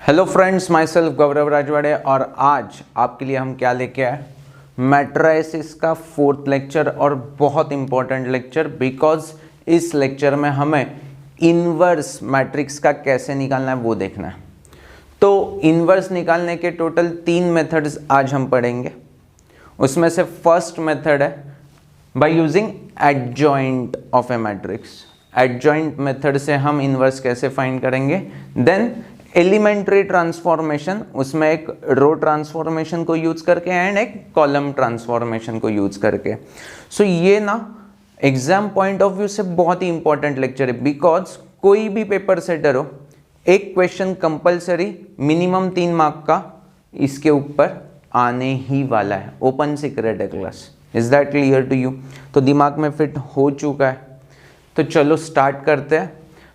Hello friends, my self गौरव राजवाड़े और आज आपके लिए हम क्या लेके आए, मैट्रिसेस का फोर्थ लेक्चर और बहुत इंपॉर्टेंट लेक्चर। बिकॉज इस लेक्चर में हमें इन्वर्स मैट्रिक्स का कैसे निकालना है वो देखना है। तो इन्वर्स निकालने के टोटल 3 मेथड्स आज हम पढ़ेंगे। उसमें से फर्स्ट मेथड है by using adjoint of A matrix. Adjoint method से हम इन्वर्स कैसे फाइंड करेंगे। देन एलिमेंट्री ट्रांसफॉर्मेशन, उसमें एक रो ट्रांसफॉर्मेशन को यूज करके एंड एक कॉलम ट्रांसफॉर्मेशन को यूज करके। सो ये ना एग्जाम पॉइंट ऑफ व्यू से बहुत ही इंपॉर्टेंट लेक्चर है। बिकॉज कोई भी पेपर सेटर हो, एक क्वेश्चन कंपलसरी मिनिमम 3 मार्क का इसके ऊपर आने ही वाला है। ओपन सीक्रेट है class. Is that clear to you? तो दिमाग में फिट हो चुका है। तो चलो स्टार्ट करते हैं।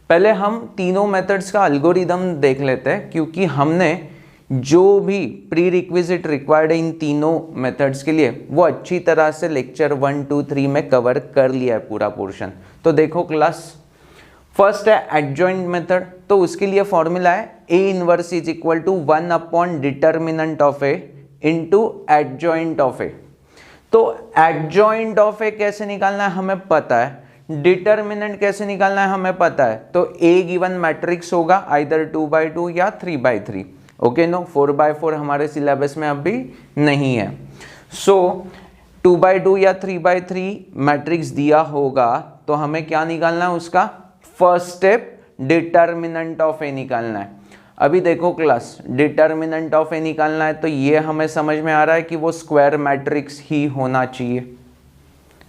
पहले हम तीनों मेथड्स का एल्गोरिदम देख लेते हैं, क्योंकि हमने जो भी प्री रिक्विजिट रिक्वायर्ड है इन तीनों मेथड्स के लिए वो अच्छी तरह से लेक्चर 1, 2, 3 में कवर कर लिया है पूरा पोर्शन। तो देखो क्लास, फर्स्ट है एडजॉइंट मेथड। तो उसके लिए फॉर्मूला है A inverse is equal to 1 upon determinant of A into adjoint of A. तो एडजॉइंट ऑफ ए कैसे निकालना है हमें पता है, डिटर्मिनेंट कैसे निकालना है हमें पता है। तो ए गिवन मैट्रिक्स होगा आइदर 2/2 या 3/3। ओके नो, 4/4 हमारे सिलेबस में अभी नहीं है। सो 2/2 या 3/3 मैट्रिक्स दिया होगा तो हमें क्या निकालना है, उसका फर्स्ट स्टेप डिटर्मिनेंट ऑफ ए निकालना है। अभी देखो क्लास, डिटर्मिनेंट ऑफ ए निकालना है तो ये हमें समझ में आ रहा है कि वो स्क्वायर मैट्रिक्स ही होना चाहिए।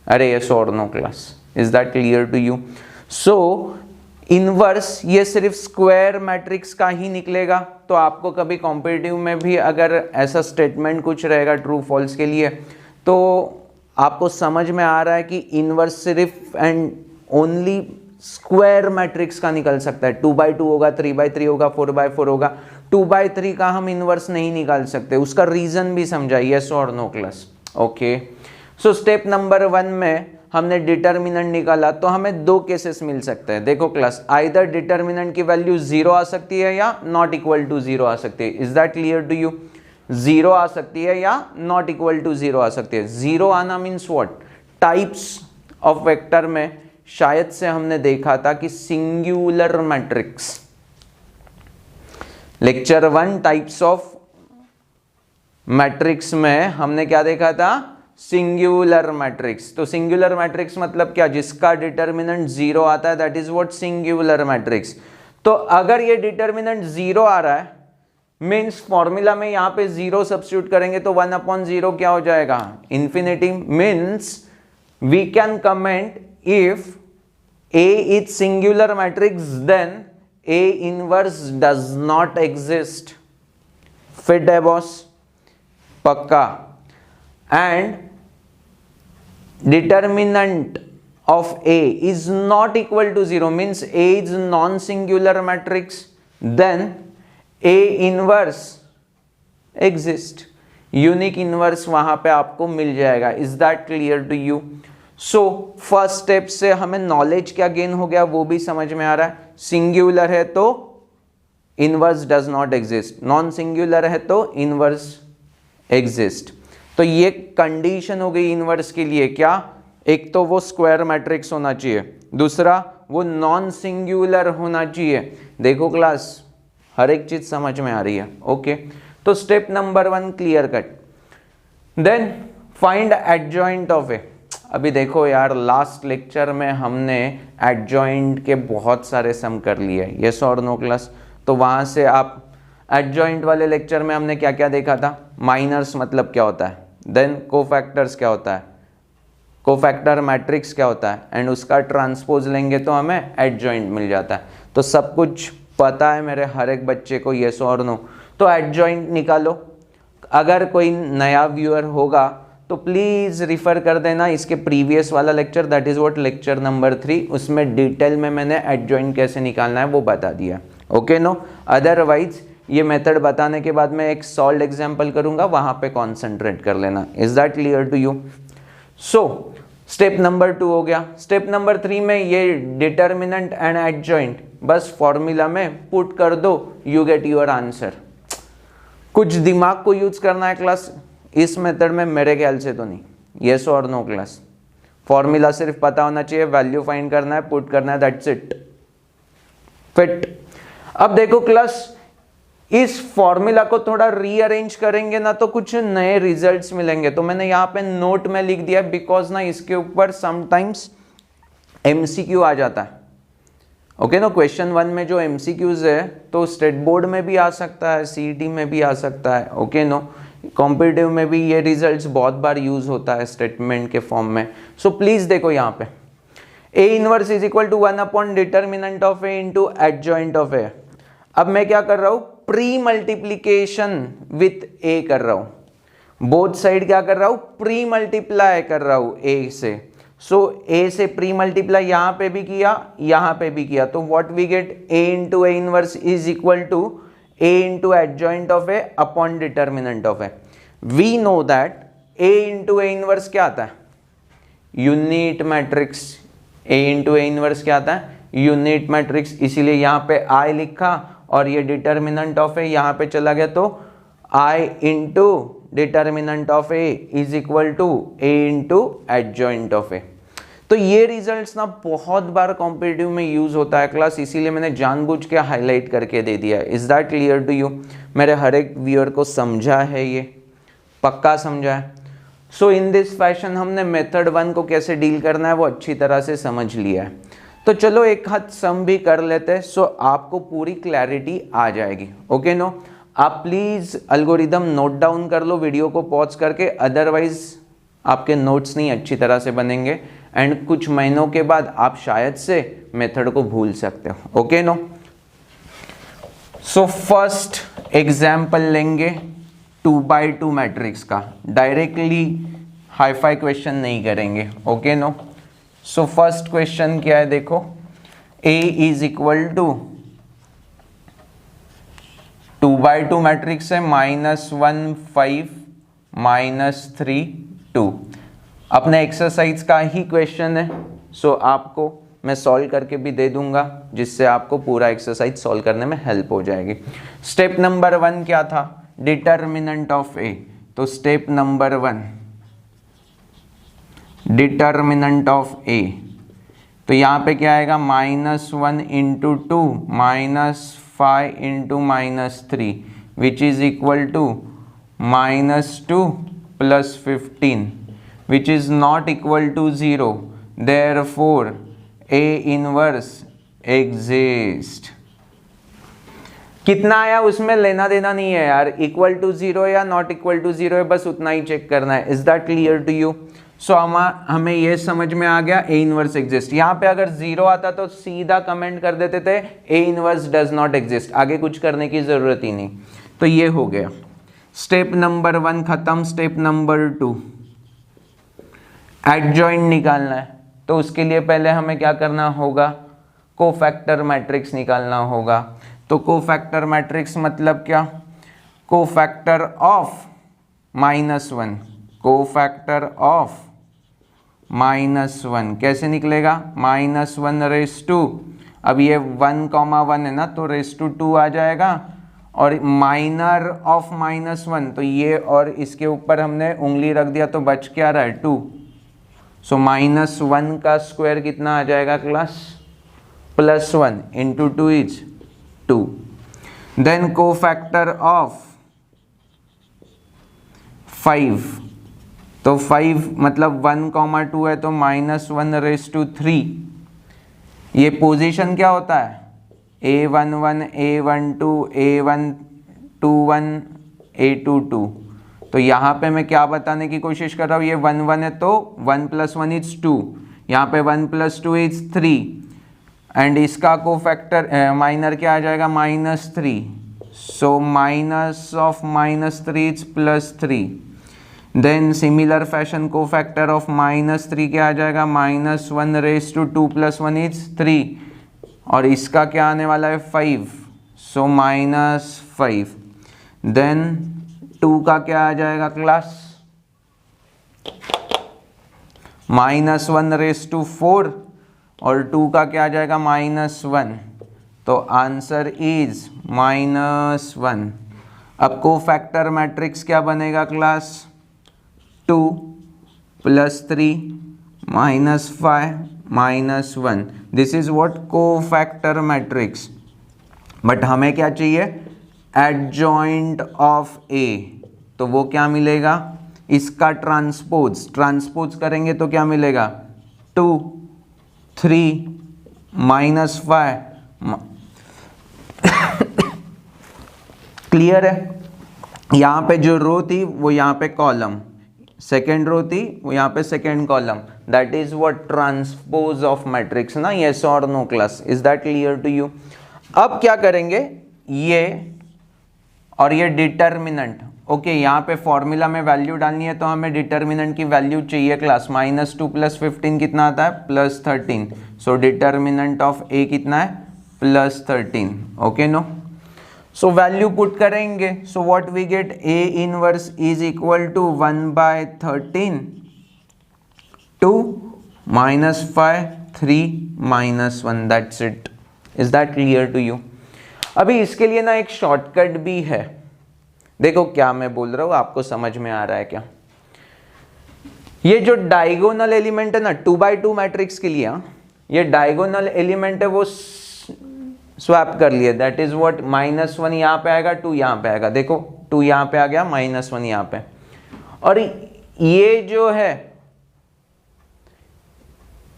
अरे यस और no class, is that clear to you? So inverse ये सिर्फ स्क्वायर मैट्रिक्स का ही निकलेगा। तो आपको कभी कॉम्पिटिटिव में भी अगर ऐसा स्टेटमेंट कुछ रहेगा ट्रू फॉल्स के लिए, तो आपको समझ में आ रहा है कि इनवर्स सिर्फ एंड ओनली स्क्वायर मैट्रिक्स का निकल सकता है। 2/2 होगा, 3/3 होगा, 4/4 होगा। 2/3 का हम इनवर्स नहीं निकाल सकते। उसका रीजन भी समझा, यस और no class. Okay, so step number 1 में हमने डिटर्मिनेंट निकाला तो हमें 2 केसेस मिल सकते हैं। देखो क्लास, आइदर डिटर्मिनेंट की वैल्यू 0 आ सकती है या नॉट इक्वल टू 0 आ सकती है। Is that clear to you? 0 आ सकती है या नॉट इक्वल टू 0 आ सकती है। 0 आना means what? Types of vector में शायद से हमने देखा था कि singular matrix, lecture 1 types of matrix में हमने क्या देखा था, सिंगुलर मैट्रिक्स। तो सिंगुलर मैट्रिक्स मतलब क्या, जिसका डिटर्मिनेंट 0 आता है, that is what singular matrix. तो अगर ये डिटर्मिनेंट 0 आ रहा है मीन्स फॉर्मूला में यहां पे 0 सब्स्टिट्यूट करेंगे तो 1/0 क्या हो जाएगा, infinity. Means we can comment if A is singular matrix then A inverse does not exist. Fit है बॉस, पक्का। And determinant of A is not equal to 0 means A is non-singular matrix, then A inverse exist. Unique inverse वहां पे आपको मिल जाएगा। Is that clear to you? So first step से हमें knowledge क्या गेन हो गया वो भी समझ में आ रहा है। सिंगुलर है तो inverse does not exist, non singular है तो इनवर्स एग्जिस्ट। तो ये कंडीशन हो गई इनवर्स के लिए। क्या? एक तो वो स्क्वायर मैट्रिक्स होना चाहिए, दूसरा वो नॉन सिंगुलर होना चाहिए। देखो क्लास, हर एक चीज समझ में आ रही है। ओके, तो step number 1 clear cut. Then find adjoint of A. अभी देखो यार, लास्ट लेक्चर में हमने एडजॉइंट के बहुत सारे सम कर लिए, यस और नो क्लास। तो वहां से आप एडजॉइंट वाले लेक्चर में हमने क्या क्या देखा था, माइनर्स मतलब क्या होता है, देन कोफैक्टर्स क्या होता है, कोफैक्टर मैट्रिक्स क्या होता है, एंड उसका ट्रांसपोज लेंगे तो हमें एडजॉइंट मिल जाता है। तो सब कुछ पता है मेरे हर एक बच्चे को, यस और नो। तो एडजॉइंट निकालो। अगर कोई नया व्यूअर होगा तो प्लीज रिफर कर देना इसके प्रीवियस वाला lecture, that is what lecture number 3। उसमें डिटेल में मैंने एडजॉइंट कैसे निकालना है वो बता दिया। ओके नो, अदरवाइज ये मेथड बताने के बाद मैं एक सॉल्व एग्जांपल करूंगा, वहां पे कॉन्सेंट्रेट कर लेना। Is that clear to you? So step number 2 हो गया। स्टेप नंबर 3 में ये डिटर्मिनेंट एंड एडजॉइंट बस फॉर्मूला में पुट कर दो, यू गेट योर आंसर। कुछ दिमाग को यूज करना है क्लास इस मेथड में, मेरे ख्याल से तो नहीं। येस और नो क्लास, फॉर्मूला सिर्फ पता होना चाहिए, वैल्यू फाइंड करना है, पुट करना है, दैट्स इट, फिट। अब देखो क्लास, इस फॉर्मूला को थोड़ा रीअरेंज करेंगे ना तो कुछ नए रिजल्ट्स मिलेंगे। तो मैंने यहाँ पे नोट में लिख दिया बिकॉज ना इसके ऊपर समटाइम्स एमसीक्यू आ जाता है। ओके नो, क्वेश्चन 1 में जो एमसीक्यूज है तो स्टेट बोर्ड में भी आ सकता है, सीईटी में भी आ सकता है। ओके नो, कॉम्पिटिटिव में भी ये रिजल्ट्स बहुत बार यूज होता है स्टेटमेंट के फॉर्म में। सो प्लीज देखो यहाँ पे A inverse is equal to 1 upon determinant of A into adjoint of A। अब मैं क्या कर रहा हूं, प्री मल्टीप्लीकेशन विथ A कर रहा हूं, बोथ साइड क्या कर रहा हूं, प्री मल्टीप्लाई कर रहा हूं A से। सो A से प्री मल्टीप्लाई यहां पे भी किया, यहां पे भी किया, तो what we get, A into A inverse is equal to A into adjoint of A upon determinant of A। We know that A into A inverse क्या आता है, unit matrix. A into A inverse क्या आता है, unit matrix, इसीलिए यहाँ पे I लिखा और ये डिटर्मिनेंट ऑफ A यहाँ पे चला गया, तो I into determinant of A is equal to A into adjoint of A। तो ये रिजल्ट्स ना बहुत बार कॉम्पिटिटिव में यूज होता है क्लास, इसीलिए मैंने जानबूझ के हाईलाइट करके दे दिया है। Is that clear to you? मेरे हर एक व्यूअर को समझा है, ये पक्का समझा है? सो इन दिस फैशन हमने मेथड 1 को कैसे डील करना है वो अच्छी तरह से समझ लिया है। तो चलो एक हाथ सम भी कर लेते हैं, सो आपको पूरी क्लैरिटी आ जाएगी। ओके नो, आप प्लीज एल्गोरिदम नोट डाउन कर लो वीडियो को पॉज करके, अदरवाइज आपके नोट्स नहीं अच्छी तरह से बनेंगे एंड कुछ महीनों के बाद आप शायद से मेथड को भूल सकते हो। Okay no, so first example लेंगे 2x2 मैट्रिक्स का, डायरेक्टली हाईफाई क्वेश्चन नहीं करेंगे। Okay no, so first question क्या है, देखो A इज इक्वल टू 2x2 मैट्रिक्स है, -1 5 -3 2। अपने एक्सरसाइज का ही क्वेश्चन है, सो आपको मैं सॉल्व करके भी दे दूंगा जिससे आपको पूरा एक्सरसाइज सॉल्व करने में हेल्प हो जाएगी। स्टेप नंबर 1 क्या था, डिटर्मिनेंट ऑफ A। तो step number 1 determinant of A, तो यहाँ पे क्या आएगा, -1 into 2 -5 into -3 which is equal to -2 plus 15 which is not equal to 0, therefore A inverse exist. कितना आया उसमें लेना देना नहीं है यार, इक्वल टू 0 या नॉट इक्वल टू 0 है, बस उतना ही चेक करना है। Is that clear to you? So हमें ये समझ में आ गया A इनवर्स एग्जिस्ट। यहाँ पे अगर 0 आता तो सीधा कमेंट कर देते थे A inverse does not exist, आगे कुछ करने की जरूरत ही नहीं। तो ये हो गया, स्टेप नंबर 1 खत्म। स्टेप नंबर 2 एडजॉइंट निकालना है, तो उसके लिए पहले हमें क्या करना होगा, कोफैक्टर मैट्रिक्स निकालना होगा। तो कोफैक्टर मैट्रिक्स मतलब क्या, कोफैक्टर ऑफ -1, कोफैक्टर ऑफ -1 कैसे निकलेगा, -1 रेस टू, अब ये 1,1 है ना, तो रेस टू 2 आ जाएगा, और माइनर ऑफ -1, तो ये और इसके ऊपर हमने उंगली रख दिया तो बच क्या रहा है 2। सो -1 का स्क्वायर कितना आ जाएगा class, +1 into 2 is 2। Then cofactor of 5, तो 5 मतलब 1,2 है, तो -1 रेस टू 3। ये पोजीशन क्या होता है, A11 A12 A121 A22। तो यहाँ पे मैं क्या बताने की कोशिश कर रहा हूँ, ये 1 1 है तो 1 + 1 इज 2, यहाँ पे 1 + 2 इज 3, एंड इसका कोफैक्टर माइनर क्या आ जाएगा, -3। So minus of -3 is +3। Then similar fashion cofactor of -3 क्या आ जाएगा, -1 रेस टू 2 + 1 इज 3, और इसका क्या आने वाला है 5, सो -5। देन 2 का क्या आ जाएगा क्लास, -1 रेस टू 4, और 2 का क्या आ जाएगा -1, तो आंसर इज -1। अब कोफैक्टर मैट्रिक्स क्या बनेगा class? 2 + 3 -5 -1। This is what cofactor matrix. But हमें क्या चाहिए? Adjoint of A. तो वो क्या मिलेगा? इसका ट्रांसपोज करेंगे तो क्या मिलेगा? 2 3 -5। क्लियर है? यहाँ पे जो रो थी वो यहाँ पे कॉलम, सेकेंड रो थी वो यहाँ पे second column. That is what transpose of matrix ना। यस और no class? Is that clear to you? अब क्या करेंगे? ये और ये डिटर्मिनेंट। ओके, यहाँ पे फॉर्मूला में वैल्यू डालनी है तो हमें डिटर्मिनेंट की वैल्यू चाहिए क्लास। -2 + 15 कितना आता है? +13। सो डिटर्मिनेंट ऑफ ए कितना है? +13। Okay no? So value put करेंगे। So what we get? A inverse is equal to 1/13 2 -5 3 -1। That's it. Is that clear to you? अभी इसके लिए ना एक शॉर्टकट भी है। देखो क्या मैं बोल रहा हूं, आपको समझ में आ रहा है क्या? ये जो डायगोनल एलिमेंट है ना 2x2 मैट्रिक्स के लिए, ये डायगोनल एलिमेंट है वो स्वैप कर लिए। That is what? -1 यहाँ पे आएगा, 2 यहाँ पे आएगा। देखो 2 यहाँ पे आ गया, -1 यहाँ पे। और ये जो है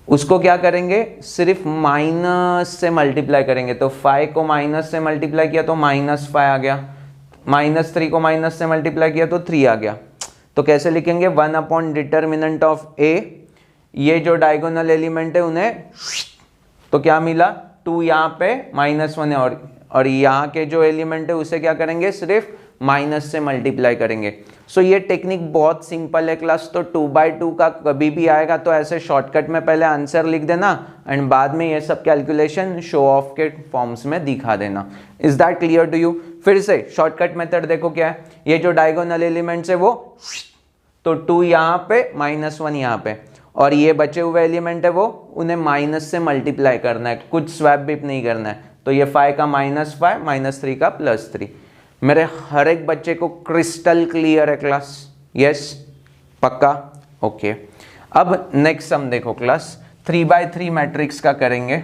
उसको क्या करेंगे? सिर्फ माइनस से मल्टीप्लाई करेंगे। तो 5 को माइनस से मल्टीप्लाई किया तो -5 आ गया, -3 को माइनस से मल्टीप्लाई किया तो 3 आ गया। तो कैसे लिखेंगे? 1 डिटर्मिनेंट ऑफ ए। ये जो डायगोनल एलिमेंट है उन्हें, तो क्या मिला? 2 यहाँ पे -1 है, और यहाँ के जो एलिमेंट है उसे क्या करेंगे? सिर्फ माइनस से मल्टीप्लाई करेंगे। सो ये टेक्निक बहुत सिंपल है क्लास। तो 2x2 का कभी भी आएगा तो ऐसे शॉर्टकट में पहले आंसर लिख देना एंड बाद में ये सब कैलकुलेशन शो ऑफ के फॉर्म्स में दिखा देना। Is that clear to you? फिर से शॉर्टकट मेथड देखो क्या है। ये जो डायगोनल एलिमेंट्स है वो, तो 2 यहाँ पे, -1 यहाँ पे, और ये बचे हुए एलिमेंट है वो उन्हें माइनस से मल्टीप्लाई करना है, कुछ स्वैप भी नहीं करना है। तो ये 5 का -5 -3 का +3। मेरे हर एक बच्चे को क्रिस्टल क्लियर है क्लास? यस? पक्का? ओके। अब नेक्स्ट सम देखो क्लास, 3x3 मैट्रिक्स का करेंगे।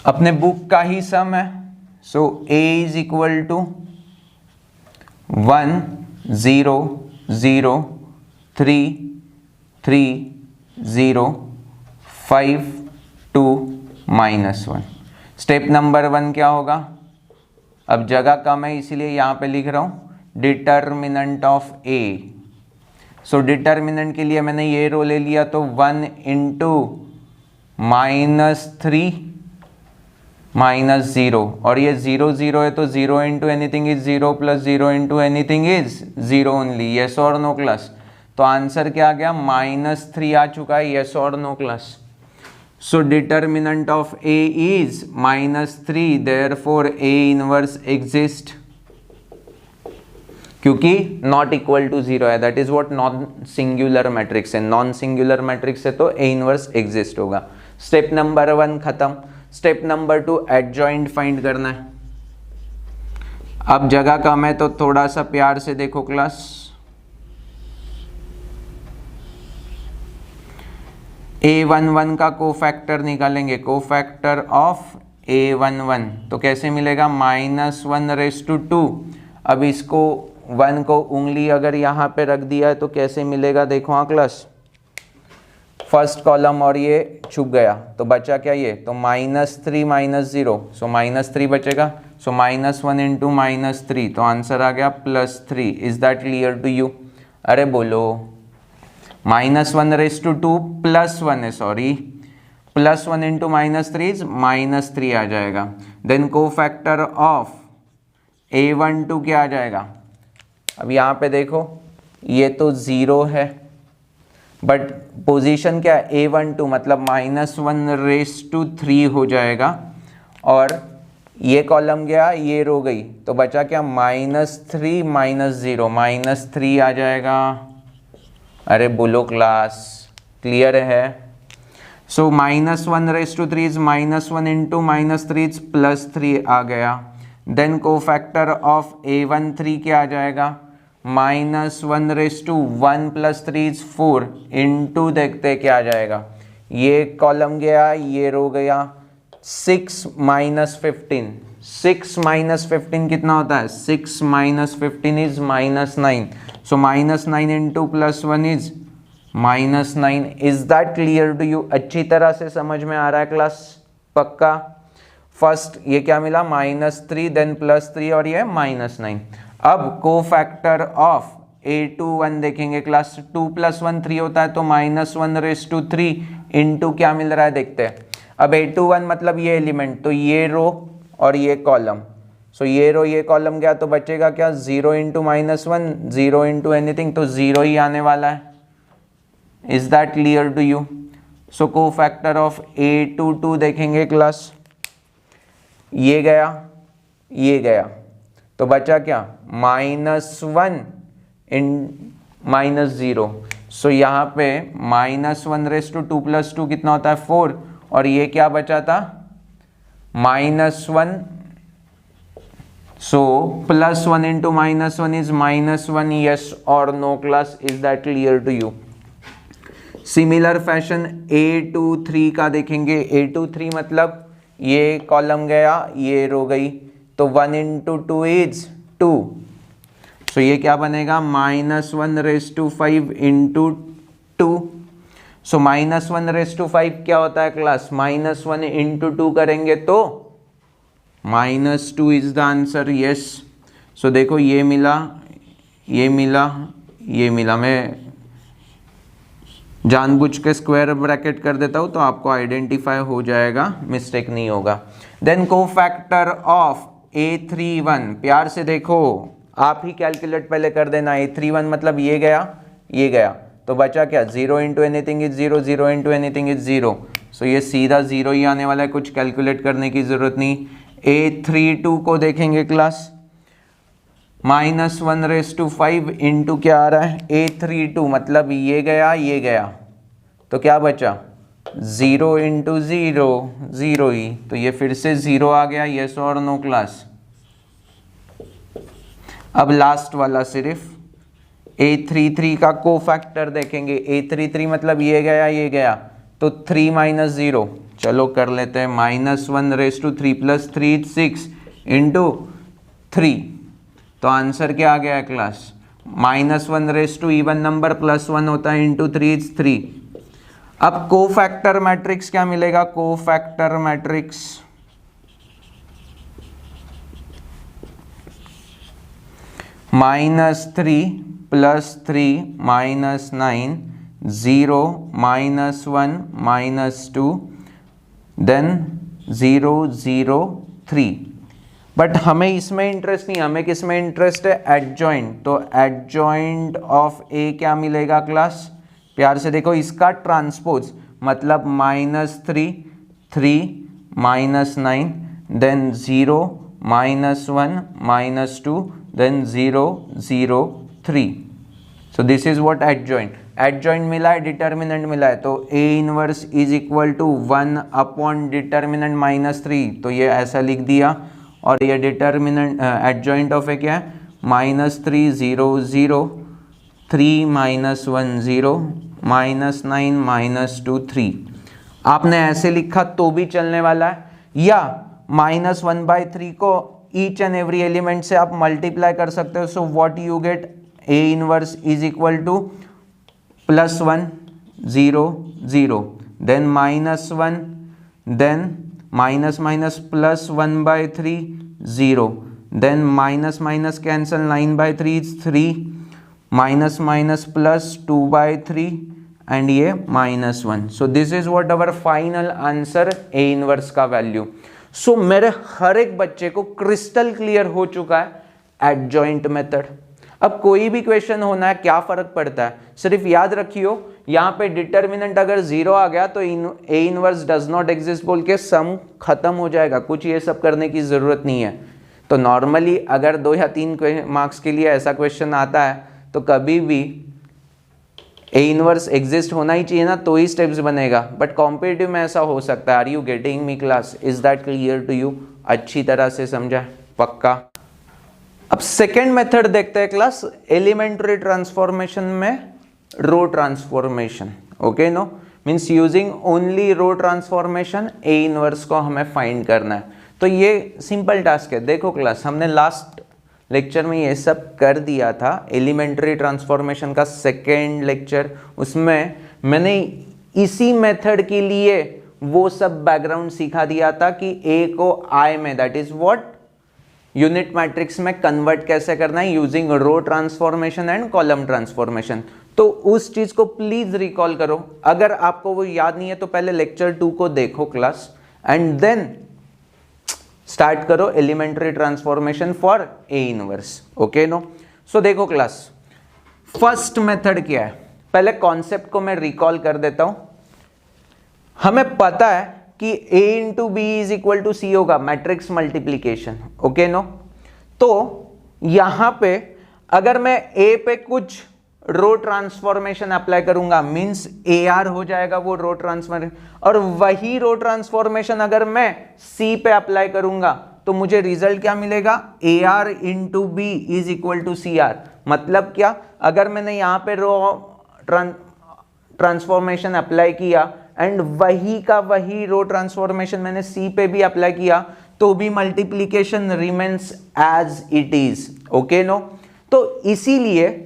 अपने बुक का ही सम है। So A is equal to 1 0 0 3 3 0 5 2 -1। Step number 1 क्या होगा? अब जगह कम है इसीलिए यहाँ पे लिख रहा हूँ determinant of A। So determinant के लिए मैंने ये रो ले लिया, तो 1 × -3 -0, और ये 0 0 है तो 0 × anything is 0 + 0 × anything is 0 only. Yes और नो क्लास? तो आंसर क्या आ गया? -3 आ चुका है। यस और no class? So determinant of A is -3, therefore A inverse exist, क्योंकि नॉट इक्वल टू 0 है। That is what non singular matrix है। नॉन सिंगुलर मैट्रिक्स है तो A इनवर्स एग्जिस्ट होगा। स्टेप नंबर 1 खत्म। स्टेप नंबर 2 एडजॉइंट फाइंड करना है। अब जगह कम है तो थोड़ा सा प्यार से देखो क्लास। A11 का कोफैक्टर निकालेंगे, कोफैक्टर ऑफ A11, तो कैसे मिलेगा? -1/2। अब इसको 1 को उंगली अगर यहाँ पे रख दिया है तो कैसे मिलेगा? देखो हाँ क्लास, फर्स्ट कॉलम और ये छुप गया तो बचा क्या? ये तो -3 -0, सो -3 बचेगा। सो -1 × -3, तो आंसर आ गया +3। Is that clear to you? अरे बोलो। -1/2 +1 है, सॉरी, +1 × -3 इज -3 आ जाएगा। देन कोफैक्टर ऑफ A12 क्या आ जाएगा? अब यहाँ पे देखो ये तो 0 है, बट पोजीशन क्या है? A12 मतलब -1/3 हो जाएगा, और ये कॉलम गया, ये रो गई, तो बचा क्या, -3 -0, -3 आ जाएगा। अरे बोलो क्लास, क्लियर है? सो -1/3 इज -1 इंटू -3 इज +3 आ गया। देन कोफैक्टर ऑफ A13 क्या आ जाएगा, -1/1 + 3 इज 4 इंटू, देखते क्या आ जाएगा, ये कॉलम गया, ये रो गया, 6 - 15, 6 - 15 कितना होता है, 6 - 15 is -9, so -9 into +1 is -9। Is that clear to you? अच्छी तरह से समझ में आ रहा है क्लास? पक्का? फर्स्ट ये क्या मिला, -3, देन +3 और ये -9। अब कोफैक्टर ऑफ A21 देखेंगे क्लास, 2 + 1 3 होता है, तो -1/3 इंटू क्या मिल रहा है देखते हैं। अब A21 मतलब ये एलिमेंट, तो ये रो और ये कॉलम, सो ये रो ये कॉलम गया, तो बचेगा क्या, 0 इंटू -1, 0 इंटू एनीथिंग, तो 0 ही आने वाला है। Is that clear to you? So cofactor of A22 देखेंगे क्लास, ये गया, ये गया, तो बचा क्या, -1 इन -0, सो यहाँ पे -1/2 + 2 कितना होता है, 4, और ये क्या बचा था, -1, सो +1 इंटू -1 इज -1, यस और no class? Is that clear to you? Similar fashion A23 का देखेंगे, A23 मतलब ये कॉलम गया, ये रो गई, तो 1 इंटू 2 इज 2, सो ये क्या बनेगा, -1/5 इंटू 2, सो -1/5 क्या होता है क्लास, -1 इंटू 2 करेंगे तो -2 इज द आंसर, यस। सो देखो ये मिला, ये मिला, ये मिला, मैं जानबूझ के स्क्वायर ब्रैकेट कर देता हूँ तो आपको आइडेंटिफाई हो जाएगा, मिस्टेक नहीं होगा। देन कोफैक्टर ऑफ A31, प्यार से देखो, आप ही कैलकुलेट पहले कर देना। A31 मतलब ये गया, ये गया, तो बचा क्या, 0 into anything is 0, 0 into anything is 0, सो ये सीधा 0 ही आने वाला है, कुछ कैलकुलेट करने की जरूरत नहीं। A32 को देखेंगे क्लास, -1/5 इंटू क्या आ रहा है, A32 मतलब ये गया, ये गया, तो क्या बचा, 0 इंटू 0, 0 ही, तो ये फिर से 0 आ गया, यस और नो क्लास? अब लास्ट वाला सिर्फ A33 का कोफैक्टर देखेंगे, A33 मतलब ये गया, ये गया, तो 3 - 0, चलो कर लेते हैं, -1/3 + 3 6 इंटू 3, तो आंसर क्या आ गया है क्लास, -1/2 इवन नंबर +1 होता है, इंटू 3 इज 3। अब कोफैक्टर मैट्रिक्स क्या मिलेगा, कोफैक्टर मैट्रिक्स -3 + 3 -9 0 -1 -2 देन 0 0 3। बट हमें इसमें इंटरेस्ट नहीं, हमें किस में इंटरेस्ट है, एडजॉइंट, तो एडजॉइंट ऑफ ए क्या मिलेगा क्लास, प्यार से देखो, इसका ट्रांसपोज मतलब -3 3 -9 then 0 -1 -2 then 0 0 3, so this is what adjoint. Adjoint मिला है, डिटर्मिनेंट मिला है, तो A inverse is equal to 1 upon determinant -3, तो ये ऐसा लिख दिया, और ये डिटर्मिनेंट एडजॉइंट ऑफ ए क्या है, -3 0 0 3 -1 0 -9 -2 3। आपने ऐसे लिखा तो भी चलने वाला है, या -1/3 को ईच एंड एवरी एलिमेंट से आप मल्टीप्लाई कर सकते हो, so what you get, A inverse is equal to +1 0 0 then -1 then -1/3 0 then minus cancel, 9/3 is 3 -+2/3 and ये -1, so this is what our final answer, A इनवर्स का वैल्यू। सो मेरे हर एक बच्चे को क्रिस्टल क्लियर हो चुका है एडजॉइंट मेथड। अब कोई भी क्वेश्चन होना है, क्या फर्क पड़ता है, सिर्फ याद रखियो यहाँ पे डिटर्मिनेंट अगर 0 आ गया तो A inverse does not exist बोल के सम खत्म हो जाएगा, कुछ ये सब करने की जरूरत नहीं है। तो नॉर्मली अगर 2 या 3 मार्क्स के लिए ऐसा क्वेश्चन आता है तो कभी भी ए इनवर्स एग्जिस्ट होना ही चाहिए ना, तो ही स्टेप्स बनेगा। बट कॉम्पिटिटिव में ऐसा हो सकता है। Are you getting me class? Is that clear to you? अच्छी तरह से समझा? पक्का। अब सेकेंड मेथड देखते हैं क्लास, एलिमेंट्री ट्रांसफॉर्मेशन में row transformation. Okay, no means using only row transformation A inverse को हमें फाइंड करना है। तो ये सिंपल टास्क है। देखो क्लास, हमने लास्ट लेक्चर में ये सब कर दिया था, एलिमेंट्री ट्रांसफॉर्मेशन का सेकेंड लेक्चर, उसमें मैंने इसी मेथड के लिए वो सब बैकग्राउंड सिखा दिया था कि ए को आई में, that is what, unit matrix में कन्वर्ट कैसे करना है using row transformation and column transformation. तो उस चीज को प्लीज रिकॉल करो। अगर आपको वो याद नहीं है तो पहले लेक्चर 2 को देखो क्लास, एंड देन स्टार्ट करो elementary transformation for A inverse. Okay, no? So देखो क्लास, फर्स्ट मेथड क्या है, पहले कॉन्सेप्ट को मैं रिकॉल कर देता हूं। हमें पता है कि a into B is equal to C होगा, मैट्रिक्स मल्टीप्लीकेशन। Okay, no? तो यहां पे अगर मैं a पे कुछ रो ट्रांसफॉर्मेशन अप्लाई करूंगा, मींस ए आर हो जाएगा वो रो ट्रांसफॉर्मेशन, और वही रो ट्रांसफॉर्मेशन अगर मैं सी पे अप्लाई करूंगा तो मुझे रिजल्ट क्या मिलेगा, A R into B is equal to C R. मतलब क्या, अगर मैंने यहां पे रो ट्रांसफॉर्मेशन अप्लाई किया एंड वही का वही रो ट्रांसफॉर्मेशन मैंने सी पे भी अप्लाई किया, तो भी multiplication remains as it is. Okay, no? तो इसीलिए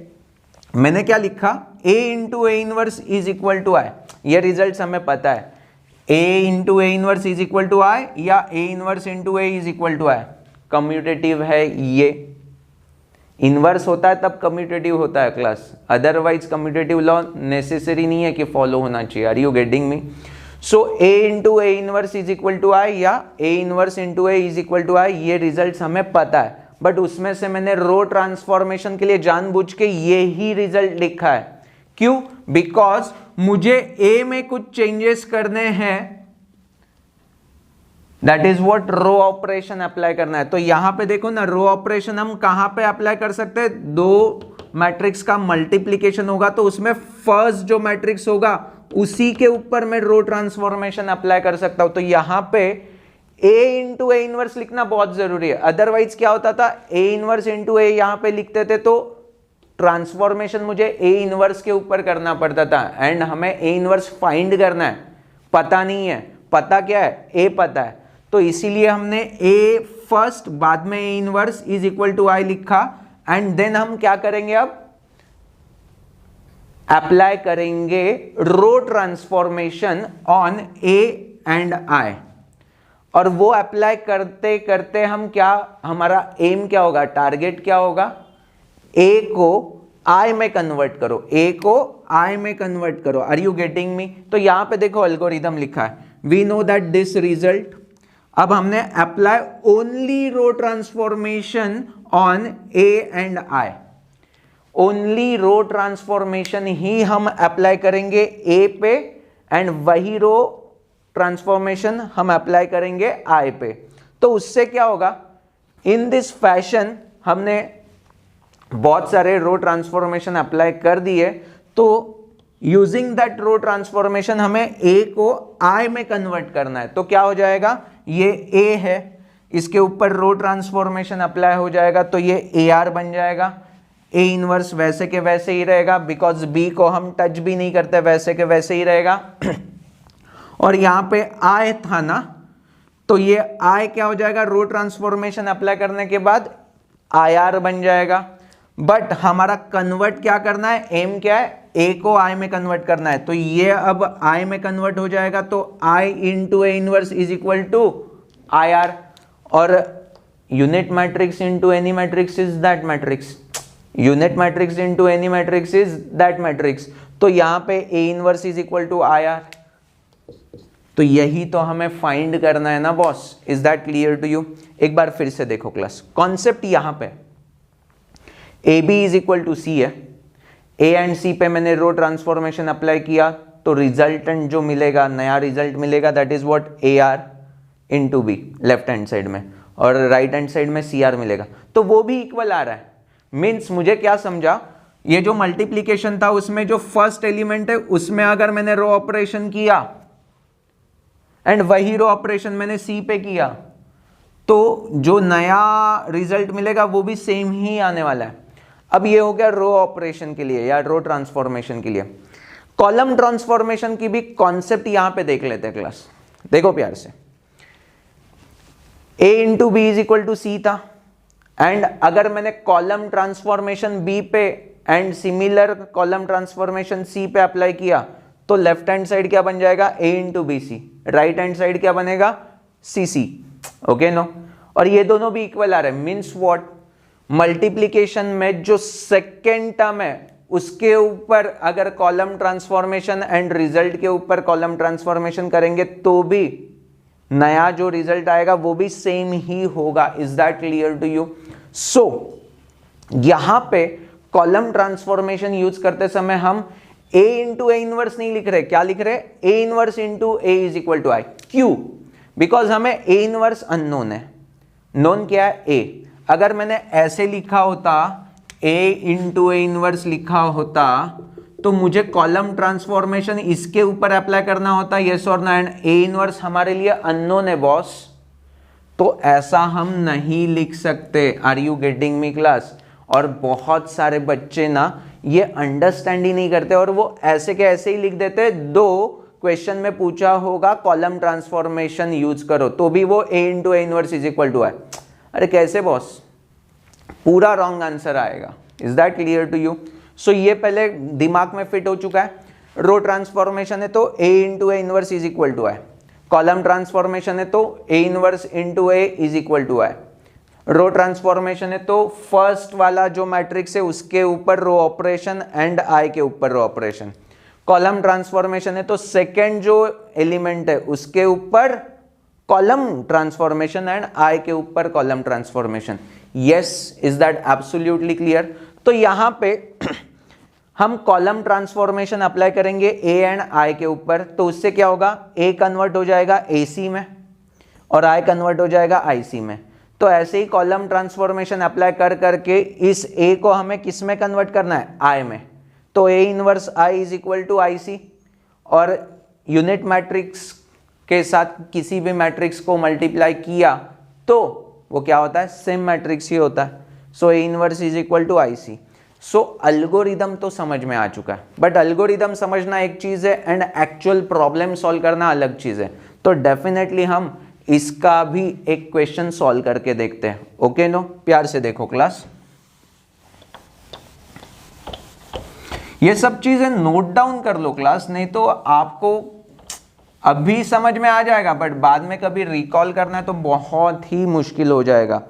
मैंने क्या लिखा, a into A inverse is equal to I. ये रिजल्ट हमें पता है, a into A inverse is equal to I या a inverse into A is equal to I. Commutative है ये, इनवर्स होता है तब कम्यूटेटिव होता है class, otherwise commutative law necessary नहीं है कि फॉलो होना चाहिए। Are you getting me? So a into A inverse is equal to I या a inverse into A is equal to I, ये रिजल्ट हमें पता है। बट उसमें से मैंने रो ट्रांसफॉर्मेशन के लिए जानबूझ के ये ही रिजल्ट लिखा है। क्यों? बिकॉज मुझे ए में कुछ चेंजेस करने हैं, that is what row operation apply करना है। तो यहां पे देखो ना, रो ऑपरेशन हम कहां पे अप्लाई कर सकते हैं, दो मैट्रिक्स का मल्टीप्लीकेशन होगा तो उसमें फर्स्ट जो मैट्रिक्स होगा उसी के ऊपर मैं रो ट्रांसफॉर्मेशन अप्लाई कर सकता हूं। तो यहां पे a इंटू ए इनवर्स लिखना बहुत जरूरी है। अदरवाइज क्या होता था, a इनवर्स इंटू ए यहां पे लिखते थे तो ट्रांसफॉर्मेशन मुझे a इनवर्स के ऊपर करना पड़ता था, एंड हमें a इनवर्स फाइंड करना है, पता नहीं है। पता क्या है, a पता है। तो इसीलिए हमने a फर्स्ट, बाद में a inverse is equal to I लिखा, एंड देन हम क्या करेंगे, अब अप्लाई करेंगे row transformation on a and i। और वो अप्लाई करते करते हम क्या, हमारा एम क्या होगा, टारगेट क्या होगा, ए को आई में कन्वर्ट करो, ए को आई में कन्वर्ट करो। Are you getting me? तो यहां पे देखो एल्गोरिथम लिखा है, we know that this result. अब हमने apply only row transformation on A and I, only row transformation ही हम अप्लाई करेंगे ए पे, एंड वही रो ट्रांसफॉर्मेशन हम अप्लाई करेंगे आई पे। तो उससे क्या होगा, इन दिस फैशन हमने बहुत सारे रो ट्रांसफॉर्मेशन अप्लाई कर दिए, तो यूजिंग दैट रो ट्रांसफॉर्मेशन हमें ए को आई में कन्वर्ट करना है। तो क्या हो जाएगा, ये ए है, इसके ऊपर रो ट्रांसफॉर्मेशन अप्लाई हो जाएगा तो ये ए आर बन जाएगा। ए इनवर्स वैसे के वैसे ही रहेगा, बिकॉज बी को हम टच भी नहीं करते, वैसे के वैसे ही रहेगा। और यहां पे आई था ना, तो ये आई क्या हो जाएगा, रो ट्रांसफॉर्मेशन अप्लाई करने के बाद आई आर बन जाएगा। बट हमारा कन्वर्ट क्या करना है, एम क्या है, ए को आई में कन्वर्ट करना है। तो ये अब आई में कन्वर्ट हो जाएगा, तो I into A inverse is equal to I R, और unit matrix into any matrix is that matrix, unit matrix into any matrix is that matrix. तो यहां पे A inverse is equal to I R. तो यही तो हमें find करना है ना boss. Is that clear to you? एक बार फिर से देखो क्लास, कॉन्सेप्ट यहां पे A B is equal to C है, ए एंड सी पे मैंने रो ट्रांसफॉर्मेशन अप्लाई किया तो रिजल्टेंट जो मिलेगा, नया रिजल्ट मिलेगा, that is what A R into be left hand side में, और राइट हैंड साइड में सी आर मिलेगा, तो वो भी इक्वल आ रहा है। मीन्स मुझे क्या समझा, ये जो मल्टीप्लीकेशन था उसमें जो फर्स्ट एलिमेंट है उसमें अगर मैंने रो ऑपरेशन किया एंड वही रो ऑपरेशन मैंने सी पे किया तो जो नया रिजल्ट मिलेगा वो भी सेम ही आने वाला है। अब ये हो गया रो ऑपरेशन के लिए या रो ट्रांसफॉर्मेशन के लिए। कॉलम ट्रांसफॉर्मेशन की भी कॉन्सेप्ट यहां पे देख लेते हैं क्लास, देखो प्यार से। a into B is equal to C था, एंड अगर मैंने कॉलम ट्रांसफॉर्मेशन b पे and similar column transformation c पे अप्लाई किया तो लेफ्ट हैंड साइड क्या बन जाएगा, a into B C, right hand side क्या बनेगा, सी सी, ओके नो। और ये दोनों भी इक्वल आ रहे हैं, मीन्स व्हाट, मल्टीप्लीकेशन में जो सेकेंड टर्म है उसके ऊपर अगर कॉलम ट्रांसफॉर्मेशन एंड रिजल्ट के ऊपर कॉलम ट्रांसफॉर्मेशन करेंगे तो भी नया जो रिजल्ट आएगा वो भी सेम ही होगा। Is that clear to you? So यहां पे कॉलम ट्रांसफॉर्मेशन यूज करते समय हम a इंटू ए इनवर्स नहीं लिख रहे, क्या लिख रहे, a inverse into A is equal to I. क्यों? बिकॉज हमें a इनवर्स अननोन है, नोन क्या है, a। अगर मैंने ऐसे लिखा होता, a इंटू ए इनवर्स लिखा होता तो मुझे कॉलम ट्रांसफॉर्मेशन इसके ऊपर अप्लाई करना होता, यस और नो, एंड ए इनवर्स हमारे लिए अननोन है बॉस, तो ऐसा हम नहीं लिख सकते। Are you getting me class? और बहुत सारे बच्चे ना ये अंडरस्टैंड ही नहीं करते और वो ऐसे के ऐसे ही लिख देते। दो क्वेश्चन में पूछा होगा कॉलम ट्रांसफॉर्मेशन यूज करो तो भी वो a into A inverse is equal to I. अरे कैसे बॉस, पूरा रॉन्ग आंसर आएगा। Is that clear to you? So ये पहले दिमाग में फिट हो चुका है। रो ट्रांसफॉर्मेशन है तो a into A inverse is equal to I, column transformation है तो a inverse into A is equal to I, row transformation है तो फर्स्ट वाला जो मैट्रिक्स है उसके ऊपर रो ऑपरेशन एंड आई के ऊपर रो ऑपरेशन, कॉलम ट्रांसफॉर्मेशन है तो सेकेंड जो एलिमेंट है उसके ऊपर कॉलम ट्रांसफॉर्मेशन एंड आई के ऊपर column transformation. Yes, is that absolutely clear? तो यहां पे हम कॉलम ट्रांसफॉर्मेशन अप्लाई करेंगे ए एंड आई के ऊपर, तो उससे क्या होगा, ए कन्वर्ट हो जाएगा ए सी में और आई कन्वर्ट हो जाएगा आई सी में। तो ऐसे ही कॉलम ट्रांसफॉर्मेशन अप्लाई कर करके इस ए को हमें किस में कन्वर्ट करना है, आई में, तो A inverse I is equal to I C, और यूनिट मैट्रिक्स के साथ किसी भी मैट्रिक्स को मल्टीप्लाई किया तो वो क्या होता है, सेम मैट्रिक्स ही होता है। So A inverse is equal to I C. So algorithm तो समझ में आ चुका है, बट अल्गोरिदम समझना एक चीज है एंड एक्चुअल प्रॉब्लम सॉल्व करना अलग चीज है। तो डेफिनेटली हम इसका भी एक क्वेश्चन सॉल्व करके देखते हैं। ओके नो, प्यार से देखो क्लास, ये सब चीजें नोट डाउन कर लो क्लास, नहीं तो आपको अभी समझ में आ जाएगा बट बाद में कभी रिकॉल करना है तो बहुत ही मुश्किल हो जाएगा।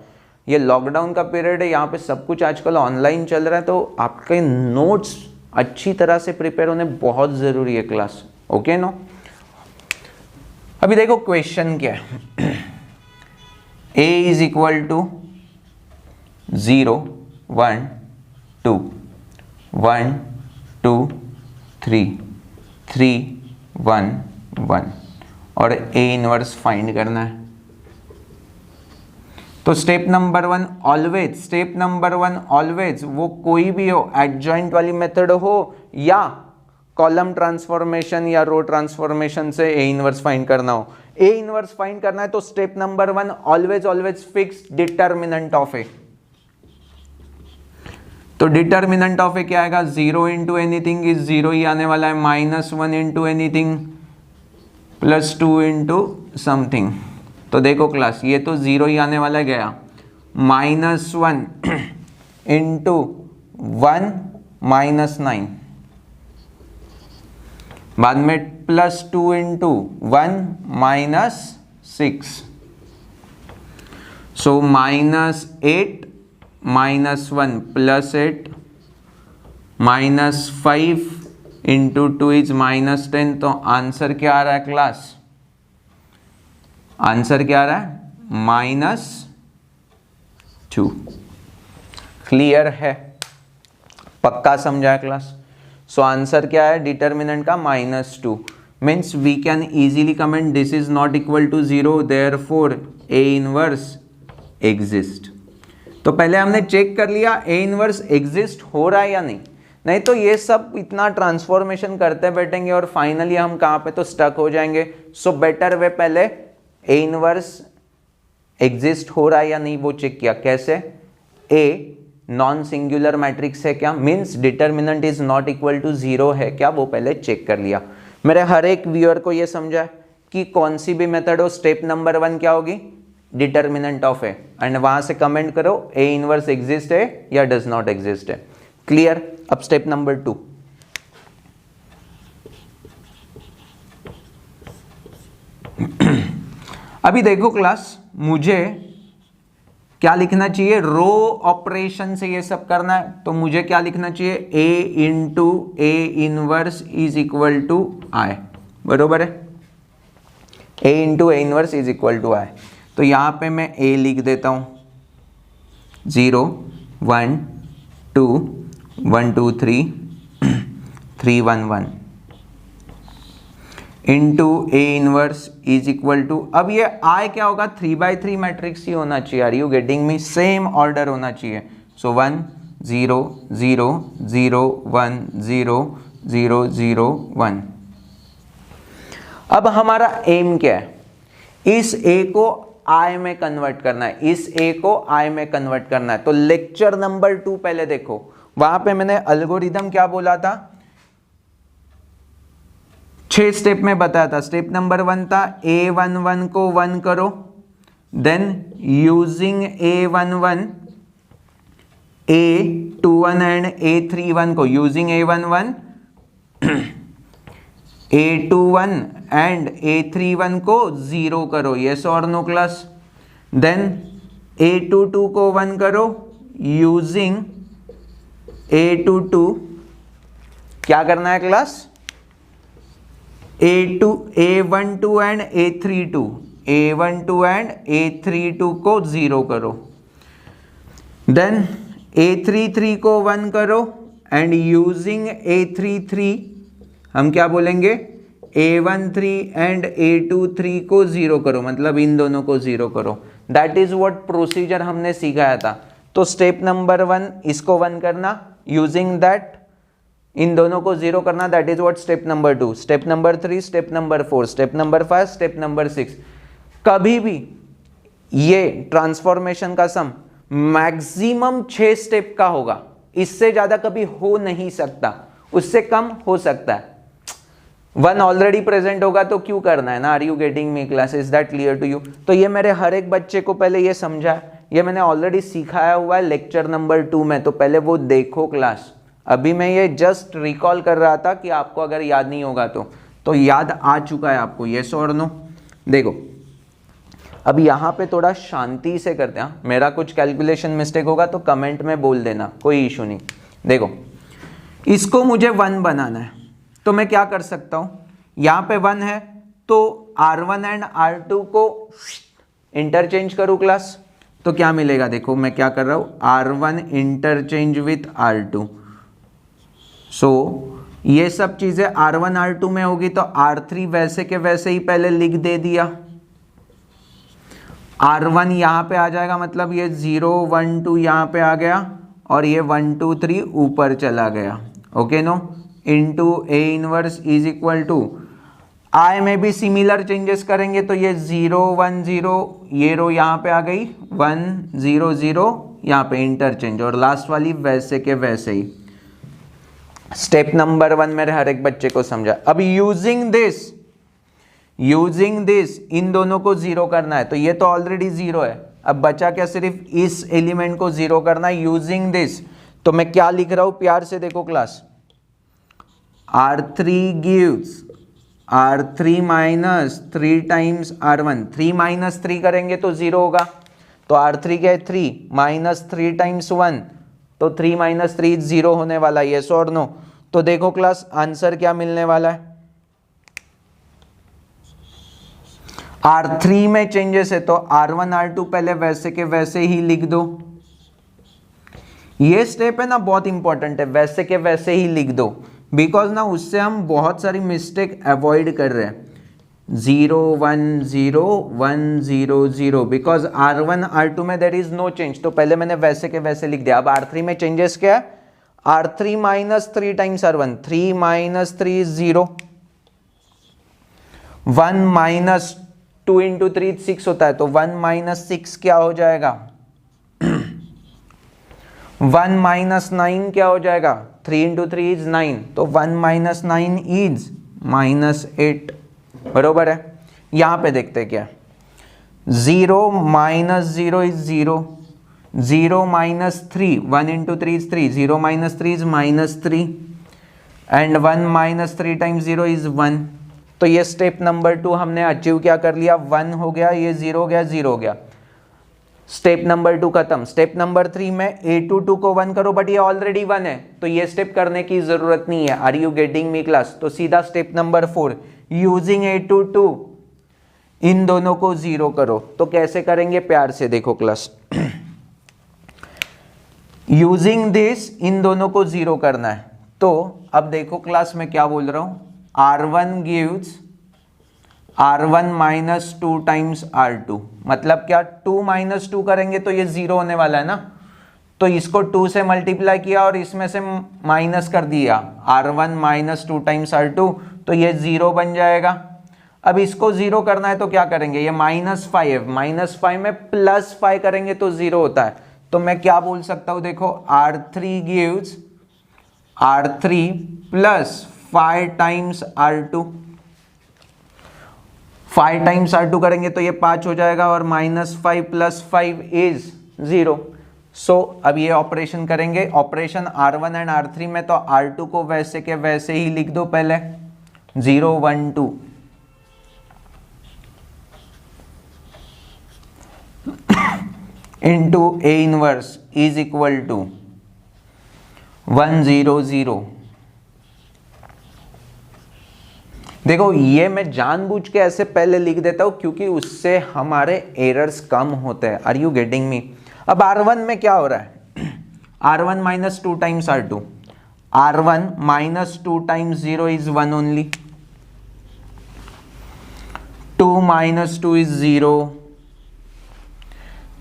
ये लॉकडाउन का पीरियड है, यहाँ पे सब कुछ आजकल ऑनलाइन चल रहा है, तो आपके नोट्स अच्छी तरह से प्रिपेयर होने बहुत ज़रूरी है क्लास। ओके नो, अभी देखो क्वेश्चन क्या है। a इज इक्वल टू 0 1 2 1 2 3 3 1 1 और a इनवर्स फाइंड करना है। तो step number 1 always, step number 1 always वो कोई भी हो, एडजॉइंट वाली मेथड हो या कॉलम ट्रांसफॉर्मेशन या रो ट्रांसफॉर्मेशन से ए इनवर्स फाइंड करना हो। ए इनवर्स फाइंड करना है तो step number 1 always always fix determinant of A. तो डिटर्मिनेंट ऑफ ए क्या आएगा, 0 इंटू एनीथिंग इज 0 ही आने वाला है, -1 इंटू एनीथिंग +2 इंटू समथिंग। तो देखो क्लास, ये तो 0 ही आने वाला है, गया -1 इंटू 1 -9, बाद में +2 इंटू 1 -6, सो -8 -1 +8 -5 इंटू 2 इज -10। तो आंसर क्या आ रहा है क्लास, आंसर क्या आ रहा है, -2। क्लियर है? पक्का समझा क्लास? सो आंसर क्या है डिटर्मिनेंट का -2 means we can easily comment this is not equal to 0 therefore A inverse exist. तो पहले हमने चेक कर लिया ए इनवर्स एग्जिस्ट हो रहा है या नहीं तो ये सब इतना ट्रांसफॉर्मेशन करते बैठेंगे और फाइनली हम कहाँ पे तो स्टक हो जाएंगे। सो बेटर वे पहले ए इनवर्स एग्जिस्ट हो रहा है या नहीं वो चेक किया। कैसे? ए नॉन सिंगुलर मैट्रिक्स है क्या, means determinant is not equal to 0 है क्या, वो पहले चेक कर लिया। मेरे हर एक व्यूअर को ये समझा कि कौन सी भी मेथड हो स्टेप नंबर 1 क्या होगी, डिटर्मिनेंट ऑफ ए, एंड वहां से कमेंट करो ए इनवर्स एग्जिस्ट है या डज नॉट एग्जिस्ट है। क्लियर? अब स्टेप नंबर 2, अभी देखो क्लास, मुझे क्या लिखना चाहिए, रो ऑपरेशन से ये सब करना है तो मुझे क्या लिखना चाहिए, A into A inverse is equal to I, बरोबर है, A into A inverse is equal to I. तो यहां पे मैं ए लिख देता हूं 0 1 2 1 2 3 3 1 1 into A inverse is equal to, अब ये आई क्या होगा, 3/3 मैट्रिक्स ही होना चाहिए। Are you getting me? Same order होना चाहिए। सो 1 0 0 0 1 0 0 0 1। अब हमारा एम क्या है, इस ए को आई में कन्वर्ट करना है, इस ए को आई में कन्वर्ट करना है। तो लेक्चर नंबर 2 पहले देखो, वहां पे मैंने एल्गोरिदम क्या बोला था, 6 स्टेप में बताया था। स्टेप नंबर 1 था A11 को 1 करो, then using A11 A21 and A31 को, using A11 A21 and A31 को 0 करो, यस और नो क्लास। देन A22 को 1 करो, यूजिंग A22 क्या करना है class, A12 and A32 and A32 को 0 करो। देन A33 को 1 करो एंड यूजिंग A33 हम क्या बोलेंगे, A13 एंड A23 को 0 करो, मतलब इन दोनों को 0 करो। दैट इज व्हाट प्रोसीजर हमने सिखाया था। तो स्टेप नंबर 1 इसको 1 करना, यूजिंग दैट इन दोनों को 0 करना, that is what step number 2। Step number 3, step number 4, step number 5, step number 6। कभी भी ये ट्रांसफॉर्मेशन का सम मैक्सिमम 6 स्टेप का होगा, इससे ज्यादा कभी हो नहीं सकता, उससे कम हो सकता है। 1 ऑलरेडी प्रेजेंट होगा तो क्यों करना है ना। Are you getting me class? Is that clear to you? तो ये मेरे हर एक बच्चे को पहले ये समझा, ये मैंने ऑलरेडी सिखाया हुआ है लेक्चर नंबर 2 में, तो पहले वो देखो क्लास। अभी मैं ये जस्ट रिकॉल कर रहा था कि आपको अगर याद नहीं होगा तो याद आ चुका है आपको, यस और नो। देखो अब यहाँ पे थोड़ा शांति से करते हैं, मेरा कुछ कैलकुलेशन मिस्टेक होगा तो कमेंट में बोल देना, कोई इशू नहीं। देखो इसको मुझे 1 बनाना है तो मैं क्या कर सकता हूँ, यहाँ पे 1 है तो R1 एंड R2 को इंटरचेंज करूँ क्लास, तो क्या मिलेगा, देखो मैं क्या कर रहा हूँ, R1 इंटरचेंज विथ R2। सो ये सब चीजें R1 R2 में होगी तो R3 वैसे के वैसे ही पहले लिख दे दिया, R1 यहाँ पे आ जाएगा, मतलब ये 0 1 2 यहाँ पे आ गया और ये 1 2 3 ऊपर चला गया, okay no, into A inverse is equal to, I में भी सिमिलर चेंजेस करेंगे तो ये 0 1 0 ये रो यहाँ पे आ गई, 1 0 0 यहाँ पे इंटरचेंज, और लास्ट वाली वैसे के वैसे ही। स्टेप नंबर 1 मेरे हर एक बच्चे को समझा। अब यूजिंग दिस इन दोनों को 0 करना है, तो ये तो ऑलरेडी 0 है, अब बचा क्या, सिर्फ इस एलिमेंट को 0 करना है यूजिंग दिस। तो मैं क्या लिख रहा हूं, प्यार से देखो class, R3 gives R3 minus 3 times R1, 3 minus 3 करेंगे तो 0 होगा, तो R3 क्या है 3 माइनस 3 टाइम्स 1, तो 3 माइनस 3 0 होने वाला है, यस और नो। तो देखो क्लास आंसर क्या मिलने वाला है, R3 में चेंजेस है तो R1 R2 पहले वैसे के वैसे ही लिख दो, ये स्टेप है ना बहुत इंपॉर्टेंट है, वैसे के वैसे ही लिख दो, बिकॉज ना उससे हम बहुत सारी मिस्टेक अवॉइड कर रहे हैं। 0 1 0 1 0 0 बिकॉज R1 R2 में देर इज नो चेंज, तो पहले मैंने वैसे के वैसे लिख दिया। अब R3 में चेंजेस क्या है, R3 minus 3 times R1, 3 minus 3 is 0, 1 minus 2 into 3 6 होता है, तो 1 माइनस 6 क्या हो जाएगा 1 माइनस 9 क्या हो जाएगा, 3 इंटू 3 इज 9, तो 1 माइनस 9 इज माइनस 8, बरोबर है। यहां पे देखते हैं क्या, 0 minus 0 is 0, 0 minus 3, 1 into 3 is 3, 0 minus 3 is minus 3 and 1 minus 3 times 0 is 1। तो ये स्टेप नंबर 2 हमने अचीव क्या कर लिया, 1 हो गया, ये 0 हो गया, 0 हो गया, स्टेप नंबर 2 खत्म। स्टेप नंबर 3 में a22 को 1 करो, बट ये ऑलरेडी 1 है, तो ये स्टेप करने की जरूरत नहीं है। Are you getting me class? तो सीधा स्टेप नंबर 4, यूजिंग a22 इन दोनों को 0 करो। तो कैसे करेंगे, प्यार से देखो क्लास। यूजिंग दिस इन दोनों को 0 करना है। तो अब देखो क्लास में क्या बोल रहा हूं, R1 gives R1 minus 2 times R2, मतलब क्या 2 माइनस 2 करेंगे तो ये 0 होने वाला है ना, तो इसको 2 से मल्टीप्लाई किया और इसमें से माइनस कर दिया, R1 माइनस 2 टाइम्स R2, तो ये 0 बन जाएगा। अब इसको 0 करना है तो क्या करेंगे, ये माइनस 5, माइनस 5 में प्लस 5 करेंगे तो 0 होता है। तो मैं क्या बोल सकता हूं, देखो R3 gives R3 plus 5 times R2, 5 times R2 करेंगे तो ये 5 हो जाएगा, और माइनस 5 प्लस 5 इज 0। सो अब ये ऑपरेशन करेंगे, ऑपरेशन R1 एंड R3 में, तो R2 को वैसे के वैसे ही लिख दो पहले, 0 1 2 into A inverse is equal to 1 0 0। देखो ये मैं जानबूझ के ऐसे पहले लिख देता हूं क्योंकि उससे हमारे एरर्स कम होते हैं। Are you getting me? अब R1 में क्या हो रहा है, R1 minus 2 times R2, R1 minus 2 times 0 is 1 only, 2 minus 2 is 0,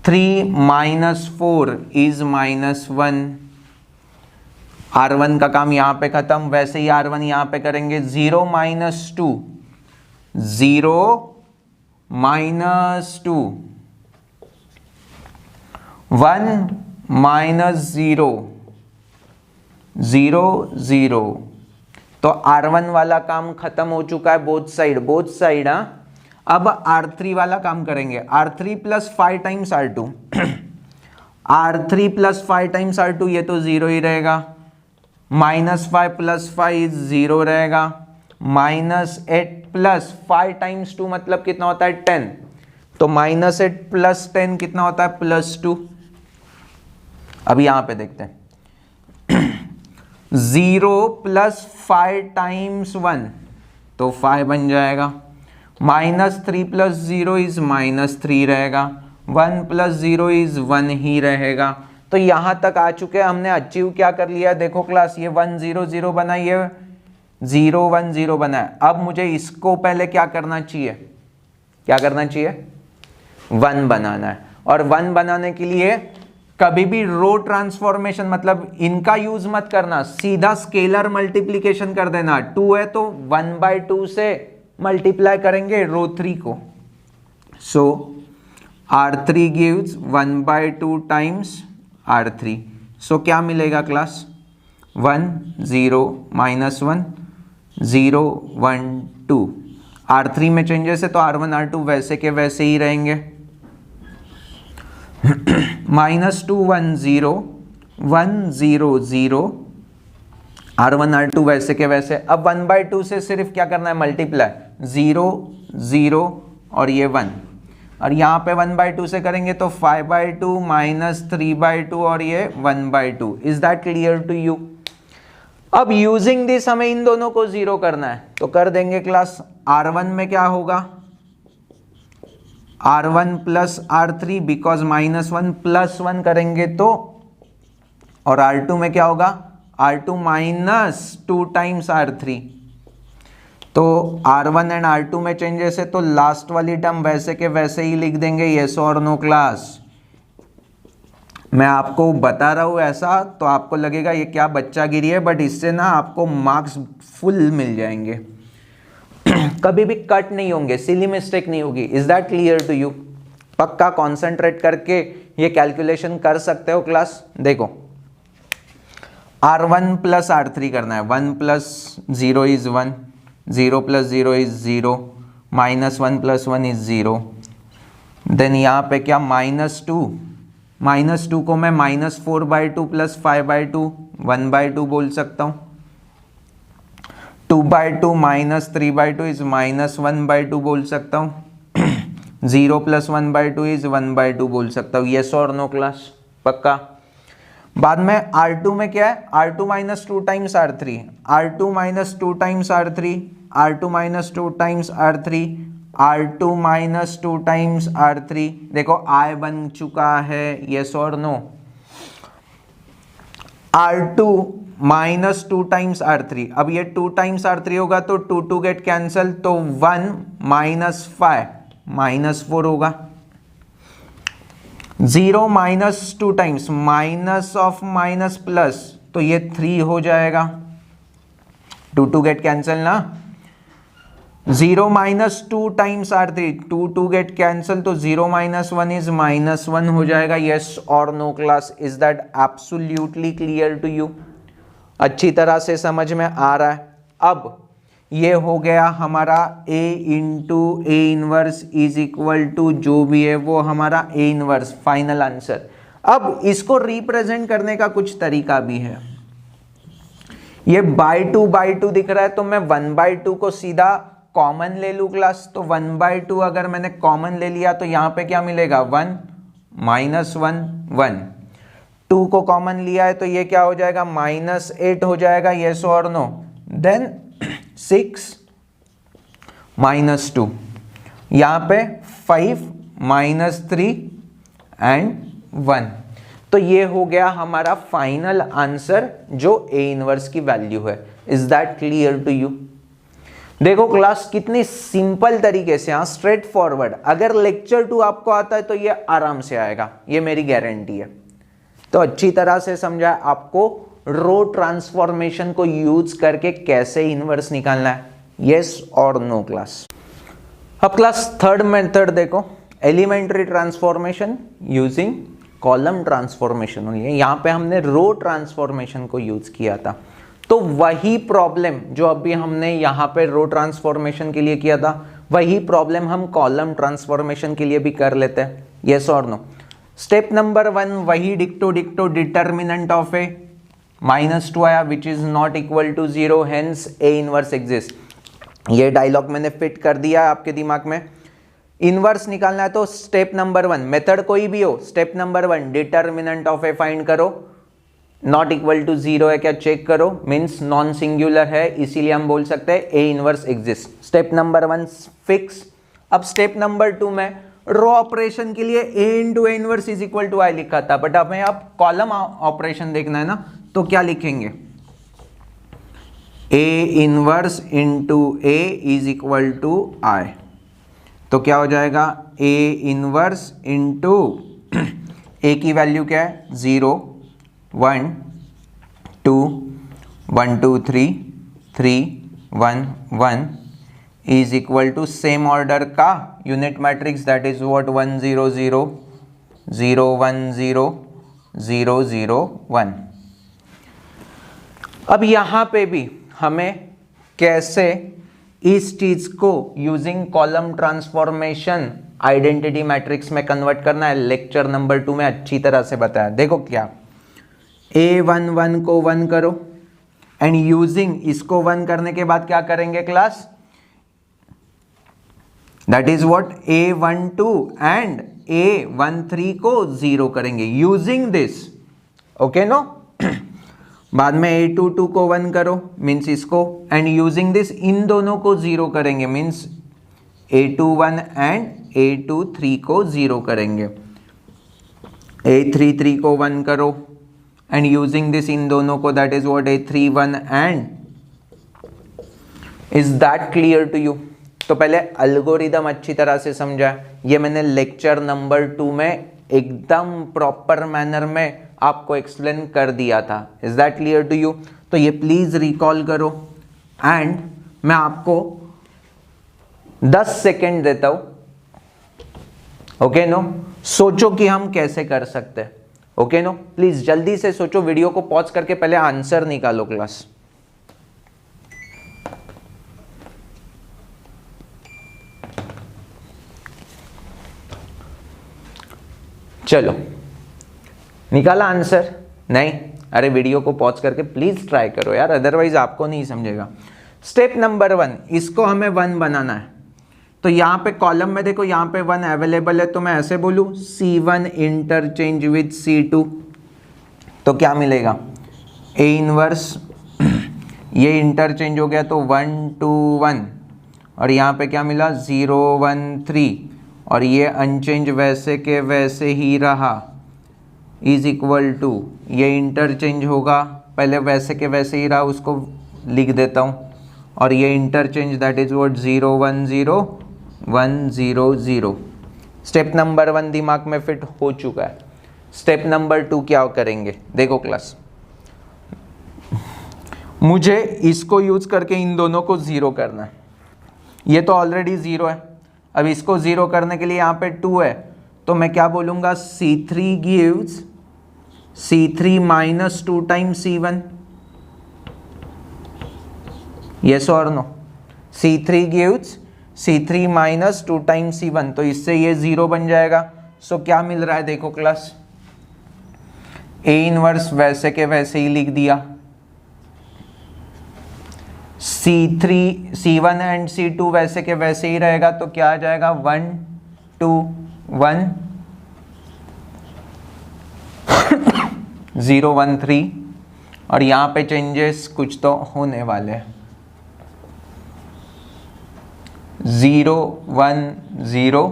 3 minus 4 is minus 1। R1 का काम यहां पे खत्म, वैसे ही R1 यहां पे करेंगे, 0 माइनस 2, 0 माइनस 2, 1 माइनस 0, 0 0। तो R1 वाला काम खत्म हो चुका है, बोथ साइड। हाँ, अब R3 वाला काम करेंगे, R3 plus 5 times R2, R3 plus 5 times R2, ये तो 0 ही रहेगा, माइनस 5 प्लस 5 इज 0 रहेगा, माइनस 8 प्लस 5 टाइम्स 2 मतलब कितना होता है 10, तो माइनस 8 प्लस 10 कितना होता है प्लस 2। अब यहां पे देखते हैं 0 प्लस 5 टाइम्स 1 तो 5 बन जाएगा, माइनस 3 प्लस 0 इज माइनस 3 रहेगा, 1 प्लस 0 इज 1 ही रहेगा। तो यहां तक आ चुके हैं, हमने अचीव क्या कर लिया, देखो क्लास, ये 1 0 0 बना, ये 0 1 0 बना है। अब मुझे इसको पहले क्या करना चाहिए, 1 बनाना है, और 1 बनाने के लिए कभी भी रो ट्रांसफॉर्मेशन मतलब इनका यूज मत करना, सीधा स्केलर मल्टीप्लीकेशन कर देना। 2 है तो 1/2 से मल्टीप्लाई करेंगे रो 3 को। सो R3 गिव्स 1/2 टाइम्स R3। सो क्या मिलेगा क्लास, 1 0 माइनस 1 0 1 2। R3 में चेंजेस है तो R1 R2 वैसे के वैसे ही रहेंगे, माइनस 2 1 0 1 0 0, R1 R2 वैसे के वैसे। अब 1/2 से सिर्फ क्या करना है, मल्टीप्लाई, 0 0 और ये 1, और यहाँ पे 1/2 से करेंगे तो 5/2 माइनस 3/2 और ये 1/2। Is that clear to you? अब यूजिंग दिस हमें इन दोनों को 0 करना है, तो कर देंगे क्लास। R1 में क्या होगा, R1 plus R3, because minus 1 plus 1 करेंगे तो और R2 में क्या होगा, R2 माइनस 2 टाइम्स R3। तो R1 एंड R2 में चेंजेस है तो लास्ट वाली टर्म वैसे के वैसे ही लिख देंगे, येस और नो क्लास। मैं आपको बता रहा हूँ ऐसा तो आपको लगेगा ये क्या बच्चागिरी है, बट इससे ना आपको मार्क्स फुल मिल जाएंगे। कभी भी कट नहीं होंगे, सिली मिस्टेक नहीं होगी। Is that clear to you? पक्का कॉन्सेंट्रेट करके ये कैलकुलेशन कर सकते हो क्लास। देखो R1 प्लस R3 करना है, 1 plus 0 is 1, 0 plus 0 is 0, minus 1 plus 1 is 0। Then यहाँ पे क्या, माइनस 2 को मैं -4/2 प्लस 5/2 1/2 बोल सकता हूँ। 2/2 माइनस 3/2 इज -1/2 बोल सकता हूँ। 0 प्लस 1/2 इज 1/2 बोल सकता हूँ। येस और नो क्लास? पक्का। बाद में R2 में क्या है, R2 minus 2 times R3, R2 minus 2 times R3, R2 minus 2 times R3, R2 minus 2 times R3। देखो I बन चुका है, येस और no? R2 minus 2 times R3, अब ये 2 टाइम्स R3 होगा तो 2 गेट कैंसल, तो 1 माइनस 5 -4 होगा। 0 minus 2 times minus of minus plus, तो ये 3 हो जाएगा। 2 गेट कैंसल ना। 0 minus 2 times R3, 2 get cancel, तो 0 माइनस 1 इज -1 हो जाएगा। येस और no class? Is that absolutely clear to you? अच्छी तरह से समझ में आ रहा है? अब ये हो गया हमारा A into A inverse is equal to जो भी है वो हमारा A इनवर्स, फाइनल आंसर। अब इसको रिप्रेजेंट करने का कुछ तरीका भी है। ये बाई टू दिख रहा है तो मैं 1/2 को सीधा कॉमन ले लूँ क्लास। तो 1/2 अगर मैंने कॉमन ले लिया तो यहाँ पे क्या मिलेगा, 1 -1 1। 2 को कॉमन लिया है तो ये क्या हो जाएगा, -8 हो जाएगा। येस और नो? देन 6 -2, यहाँ पे 5 -3 एंड 1। तो ये हो गया हमारा फाइनल आंसर जो A इनवर्स की वैल्यू है। Is that clear to you? देखो क्लास कितनी सिंपल तरीके से, हाँ स्ट्रेट फॉरवर्ड। अगर लेक्चर 2 आपको आता है तो ये आराम से आएगा, ये मेरी गारंटी है। तो अच्छी तरह से समझा आपको रो ट्रांसफॉर्मेशन को यूज करके कैसे इनवर्स निकालना है। यस और नो क्लास? अब क्लास थर्ड मेथड देखो, elementary transformation using column transformation हुई है। यहाँ पे हमने रो ट्रांसफॉर्मेशन को यूज किया था, तो वही प्रॉब्लम जो अभी हमने यहाँ पे रो ट्रांसफॉर्मेशन के लिए किया था, वही प्रॉब्लम हम कॉलम ट्रांसफॉर्मेशन के लिए भी कर लेते हैं। यस और नो? स्टेप नंबर 1 वही डिक्टो डिटर्मिनेंट ऑफ ए -2 आया which is not equal to 0, hence A inverse exist. ये डायलॉग मैंने फिट कर दिया आपके दिमाग में। इनवर्स निकालना है तो स्टेप नंबर 1, मेथड कोई भी हो, step number 1 determinant of A find करो। नॉट इक्वल टू 0 है क्या चेक करो, मीन्स नॉन सिंगुलर है, इसीलिए हम बोल सकते हैं A inverse exist. Step number 1 fix. अब स्टेप नंबर 2 में रो ऑपरेशन के लिए A into A inverse is equal to I लिखा था, बट हमें अब कॉलम ऑपरेशन देखना है ना, तो क्या लिखेंगे, A inverse into A is equal to I। तो क्या हो जाएगा, A इनवर्स इंटू A की वैल्यू क्या है, 0 1 2 1 2 3 3 1 1 is equal to same order का unit matrix, that is what 1 0 0 0 1 0 0 0 1। अब यहाँ पे भी हमें कैसे इस चीज को using column transformation identity matrix में कन्वर्ट करना है, लेक्चर नंबर 2 में अच्छी तरह से बताया। देखो क्या, A11 को 1 करो एंड यूजिंग इसको 1 करने के बाद क्या करेंगे class, that is what A12 and A13 को 0 करेंगे यूजिंग दिस, ओके नो। बाद में A22 को 1 करो मीन्स इसको, एंड यूजिंग दिस इन दोनों को 0 करेंगे मीन्स A21 एंड A23 को 0 करेंगे। A33 को 1 करो एंड यूजिंग दिस इन दोनों को, that is what A31 and is that clear to you? तो पहले अल्गोरिदम अच्छी तरह से समझा, ये मैंने लेक्चर नंबर 2 में एकदम प्रॉपर मैनर में आपको एक्सप्लेन कर दिया था। Is that clear to you? तो ये प्लीज रिकॉल करो एंड मैं आपको 10 सेकेंड देता हूं, ओके नो? सोचो कि हम कैसे कर सकते हैं, ओके नो? प्लीज जल्दी से सोचो, वीडियो को पॉज करके पहले आंसर निकालो क्लास। चलो निकाला आंसर? नहीं? अरे वीडियो को पॉज करके प्लीज ट्राई करो यार, अदरवाइज आपको नहीं समझेगा। स्टेप नंबर 1, इसको हमें 1 बनाना है। तो यहाँ पे कॉलम में देखो, यहाँ पे 1 अवेलेबल है, तो मैं ऐसे बोलूँ C1 इंटरचेंज विद C2, तो क्या मिलेगा? A इनवर्स ये इंटरचेंज हो गया तो 1 2 1, और यहाँ पे क्या मिला? 0 1 3, और ये अनचेंज वैसे के वैसे ही रहा, इज इक्वल टू ये इंटरचेंज होगा, पहले वैसे के वैसे ही रहा, उसको लिख देता हूँ, और ये interchange that is what 0 1 0 1 0 0। Step number 1 दिमाग में फिट हो चुका है। स्टेप नंबर 2 क्या करेंगे? देखो क्लास, मुझे इसको यूज करके इन दोनों को 0 करना है। ये तो ऑलरेडी 0 है, अब इसको 0 करने के लिए यहाँ पे 2 है, तो मैं क्या बोलूँगा? C3 gives C3 minus 2 times C1, yes और no? C3 gives C3 minus 2 times C1, तो इससे ये 0 बन जाएगा। सो क्या मिल रहा है देखो क्लास, A इनवर्स वैसे के वैसे ही लिख दिया, C1 एंड C2 वैसे के वैसे ही रहेगा, तो क्या आ जाएगा? 1 2 1 0 1 3, और यहाँ पे चेंजेस कुछ तो होने वाले हैं, 0 1 0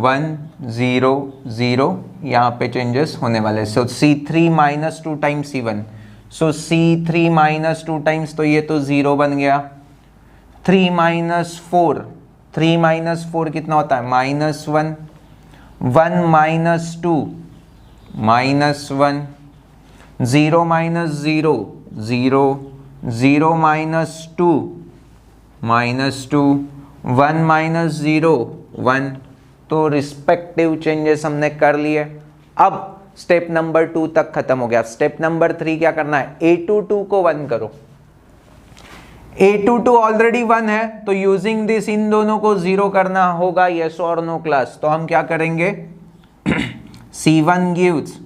1 0 0, यहाँ पे चेंजेस होने वाले हैं। सो C3 माइनस 2 टाइम्स C1, सो C3 माइनस 2 टाइम्स, तो ये तो 0 बन गया। 3 माइनस 4, 3 माइनस 4 कितना होता है? -1, 1 माइनस 2 -1, 0 माइनस 0 0, 0 माइनस 2 -2, 1 माइनस 0 1। तो रिस्पेक्टिव चेंजेस हमने कर लिए। अब स्टेप नंबर 2 तक खत्म हो गया। स्टेप नंबर 3 क्या करना है? A22 को 1 करो। A22 ऑलरेडी 1 है, तो यूजिंग दिस इन दोनों को 0 करना होगा, यस और नो क्लास? तो हम क्या करेंगे? C1 gives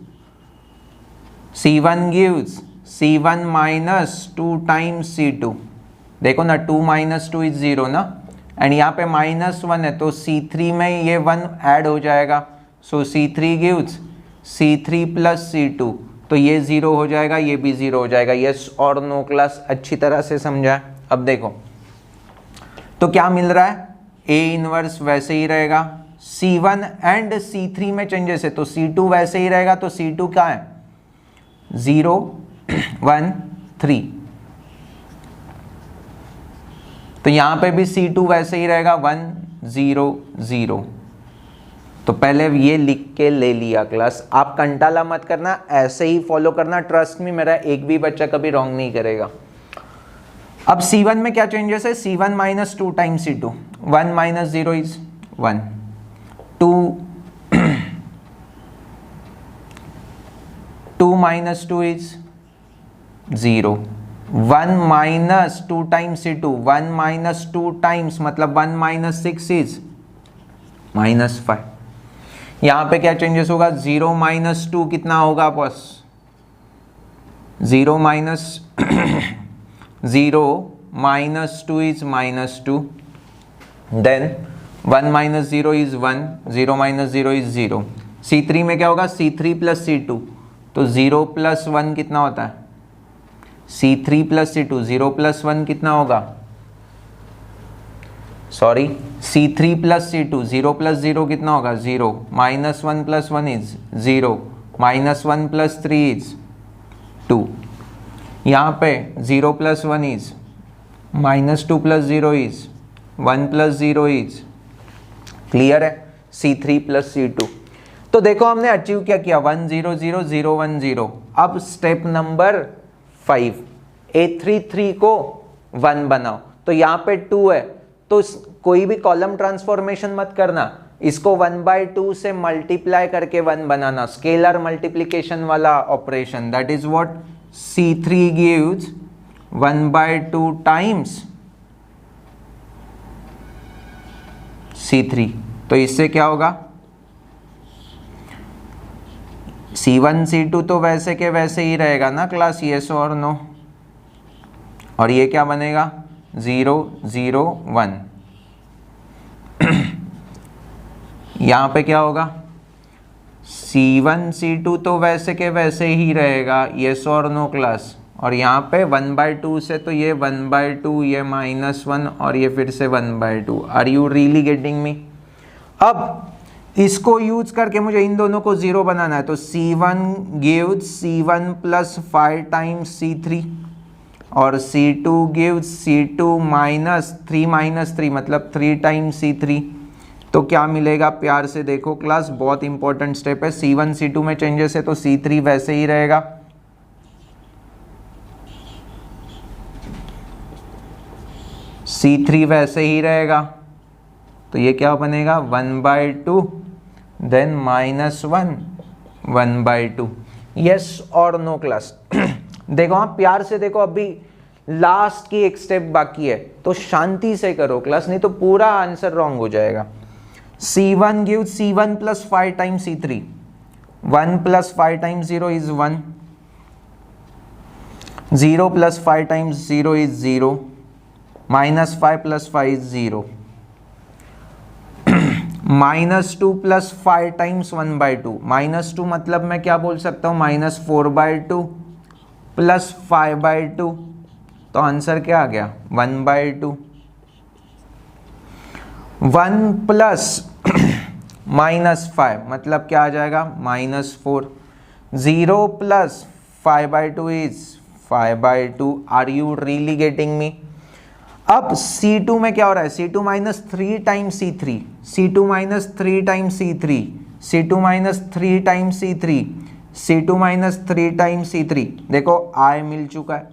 C1 minus 2 times C2, देखो ना 2 माइनस 2 इज 0 ना, एंड यहाँ पे -1 है, तो C3 में ये 1 ऐड हो जाएगा, सो C3 gives C3 plus C2, तो ये 0 हो जाएगा, ये भी 0 हो जाएगा, यस और नो क्लास? अच्छी तरह से समझा? अब देखो तो क्या मिल रहा है? A इनवर्स वैसे ही रहेगा, C1 एंड C3 में चेंजेस है, तो C2 वैसे ही रहेगा, तो C2 क्या है? 0 1 3, तो यहाँ पे भी C2 वैसे ही रहेगा 1 0 0। तो पहले ये लिख के ले लिया क्लास, आप कंटाला मत करना, ऐसे ही फॉलो करना, ट्रस्ट मी, मेरा एक भी बच्चा कभी रॉन्ग नहीं करेगा। अब C1 में क्या चेंजेस है? C1 minus 2 times C2, 1 minus 0 is 1, 2 minus 2 is 0, 1 minus 2 times C2, 1 minus 2 times मतलब 1 माइनस 6 इज -5। यहाँ पे क्या चेंजेस होगा? 0 माइनस 2 कितना होगा बस? 0 minus 0 minus 2 is -2, then 1 minus 0 is 1, 0 minus 0 is 0। C3 में क्या होगा? C3 प्लस C2, तो 0 प्लस 1 कितना होता है? C3 प्लस C2, 0 प्लस 1 कितना होगा? Sorry, C3 plus C2, 0 plus 0 कितना होगा? 0, -1 प्लस 1 इज 0, -1 प्लस 3 इज 2। यहाँ पे 0 + 1 इज -2 + 0 इज 1 + 0 इज क्लियर है, C3 + C2। तो देखो हमने अचीव क्या किया, 1 0 0 0 1 0। अब स्टेप नंबर 5, A33 को 1 बनाओ। तो यहाँ पे 2 है तो कोई भी कॉलम ट्रांसफॉर्मेशन मत करना, इसको 1/2 से मल्टीप्लाई करके 1 बनाना, स्केलर मल्टीप्लिकेशन वाला operation. That is what C3 gives 1/2 times C3। तो इससे क्या होगा, C1 C2 तो वैसे के वैसे ही रहेगा ना क्लास, यस और नो। और ये क्या बनेगा 0 0 1। यहाँ पे क्या होगा, C1 C2 तो वैसे के वैसे ही रहेगा, यस और नो क्लास। और यहाँ पे 1/2 से तो ये 1/2, ये -1 और ये फिर से 1/2। Are you really getting me? अब इसको यूज करके मुझे इन दोनों को 0 बनाना है। तो C1 gives C1 + 5 times C3 और C2 गिव्स C2 -3 3 मतलब 3 टाइम्स C3। तो क्या मिलेगा, प्यार से देखो क्लास, बहुत इंपॉर्टेंट स्टेप है। C1 C2 में चेंजेस है तो C3 वैसे ही रहेगा, C3 वैसे ही रहेगा। तो ये क्या बनेगा 1/2 देन -1 1/2। यस और नो क्लास? देखो आप प्यार से देखो, अभी लास्ट की एक स्टेप बाकी है तो शांति से करो क्लास, नहीं तो पूरा आंसर रॉन्ग हो जाएगा। C1 gives C1 + 5 times C3। 1 + 5 times 0 is 1, 0 + 5 times 0 is 0, -5 + 5 is 0, -2 + 5 times 1/2। -2 मतलब मैं क्या बोल सकता हूँ, -4/2 + 5/2। तो आंसर क्या आ गया 1/2। 1 + -5 मतलब क्या आ जाएगा -4। 0 + 5/2 is 5/2। Are you really getting me? अब C2 में क्या हो रहा है, C2 -3 times C3, C2 -3 times C3, C2 -3 times C3, C2 -3 times C3। देखो I मिल चुका है,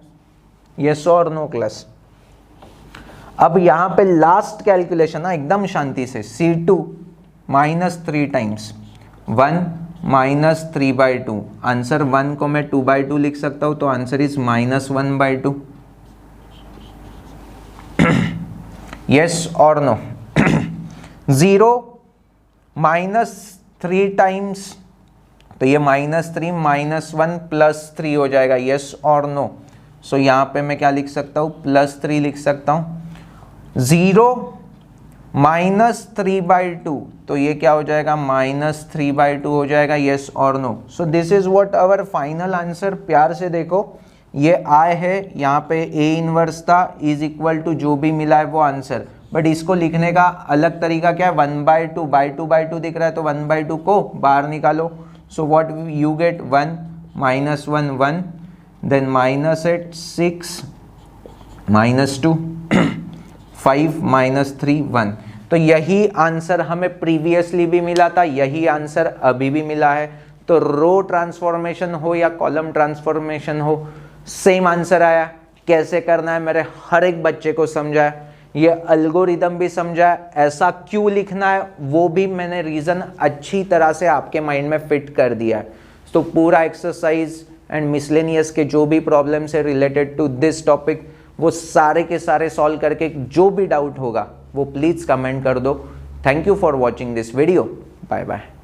यस और नो क्लास? अब यहाँ पे लास्ट कैलकुलेशन है, एकदम शांति से। C2 -3 times 1 -3/2। आंसर 1 को मैं 2/2 लिख सकता हूँ, तो आंसर इज -1/2। यस और नो? 0 -3 टाइम्स, तो ये -3 -1 +3 हो जाएगा, यस और नो? सो यहाँ पे मैं क्या लिख सकता हूँ, +3 लिख सकता हूँ। 0 -3/2, तो ये क्या हो जाएगा -3/2 हो जाएगा, यस और no? So this is what our final answer. प्यार से देखो, ये I है, यहाँ पे A इनवर्स था, इज इक्वल टू जो भी मिला है वो आंसर। बट इसको लिखने का अलग तरीका क्या है, 1/2 दिख रहा है तो 1/2 को बाहर निकालो। So what you get 1 -1 1 then -8 6 -2 5 -3 1। तो यही आंसर हमें प्रीवियसली भी मिला था, यही आंसर अभी भी मिला है। तो रो ट्रांसफॉर्मेशन हो या कॉलम ट्रांसफॉर्मेशन हो, सेम आंसर आया। कैसे करना है मेरे हर एक बच्चे को समझाया, ये एल्गोरिदम भी समझाया, ऐसा क्यों लिखना है वो भी मैंने रीज़न अच्छी तरह से आपके माइंड में फिट कर दिया है। तो पूरा एक्सरसाइज एंड मिसलेनियस के जो भी प्रॉब्लम्स है रिलेटेड टू दिस टॉपिक, वो सारे के सारे सॉल्व करके जो भी डाउट होगा वो प्लीज़ कमेंट कर दो। Thank you for watching this video. Bye bye.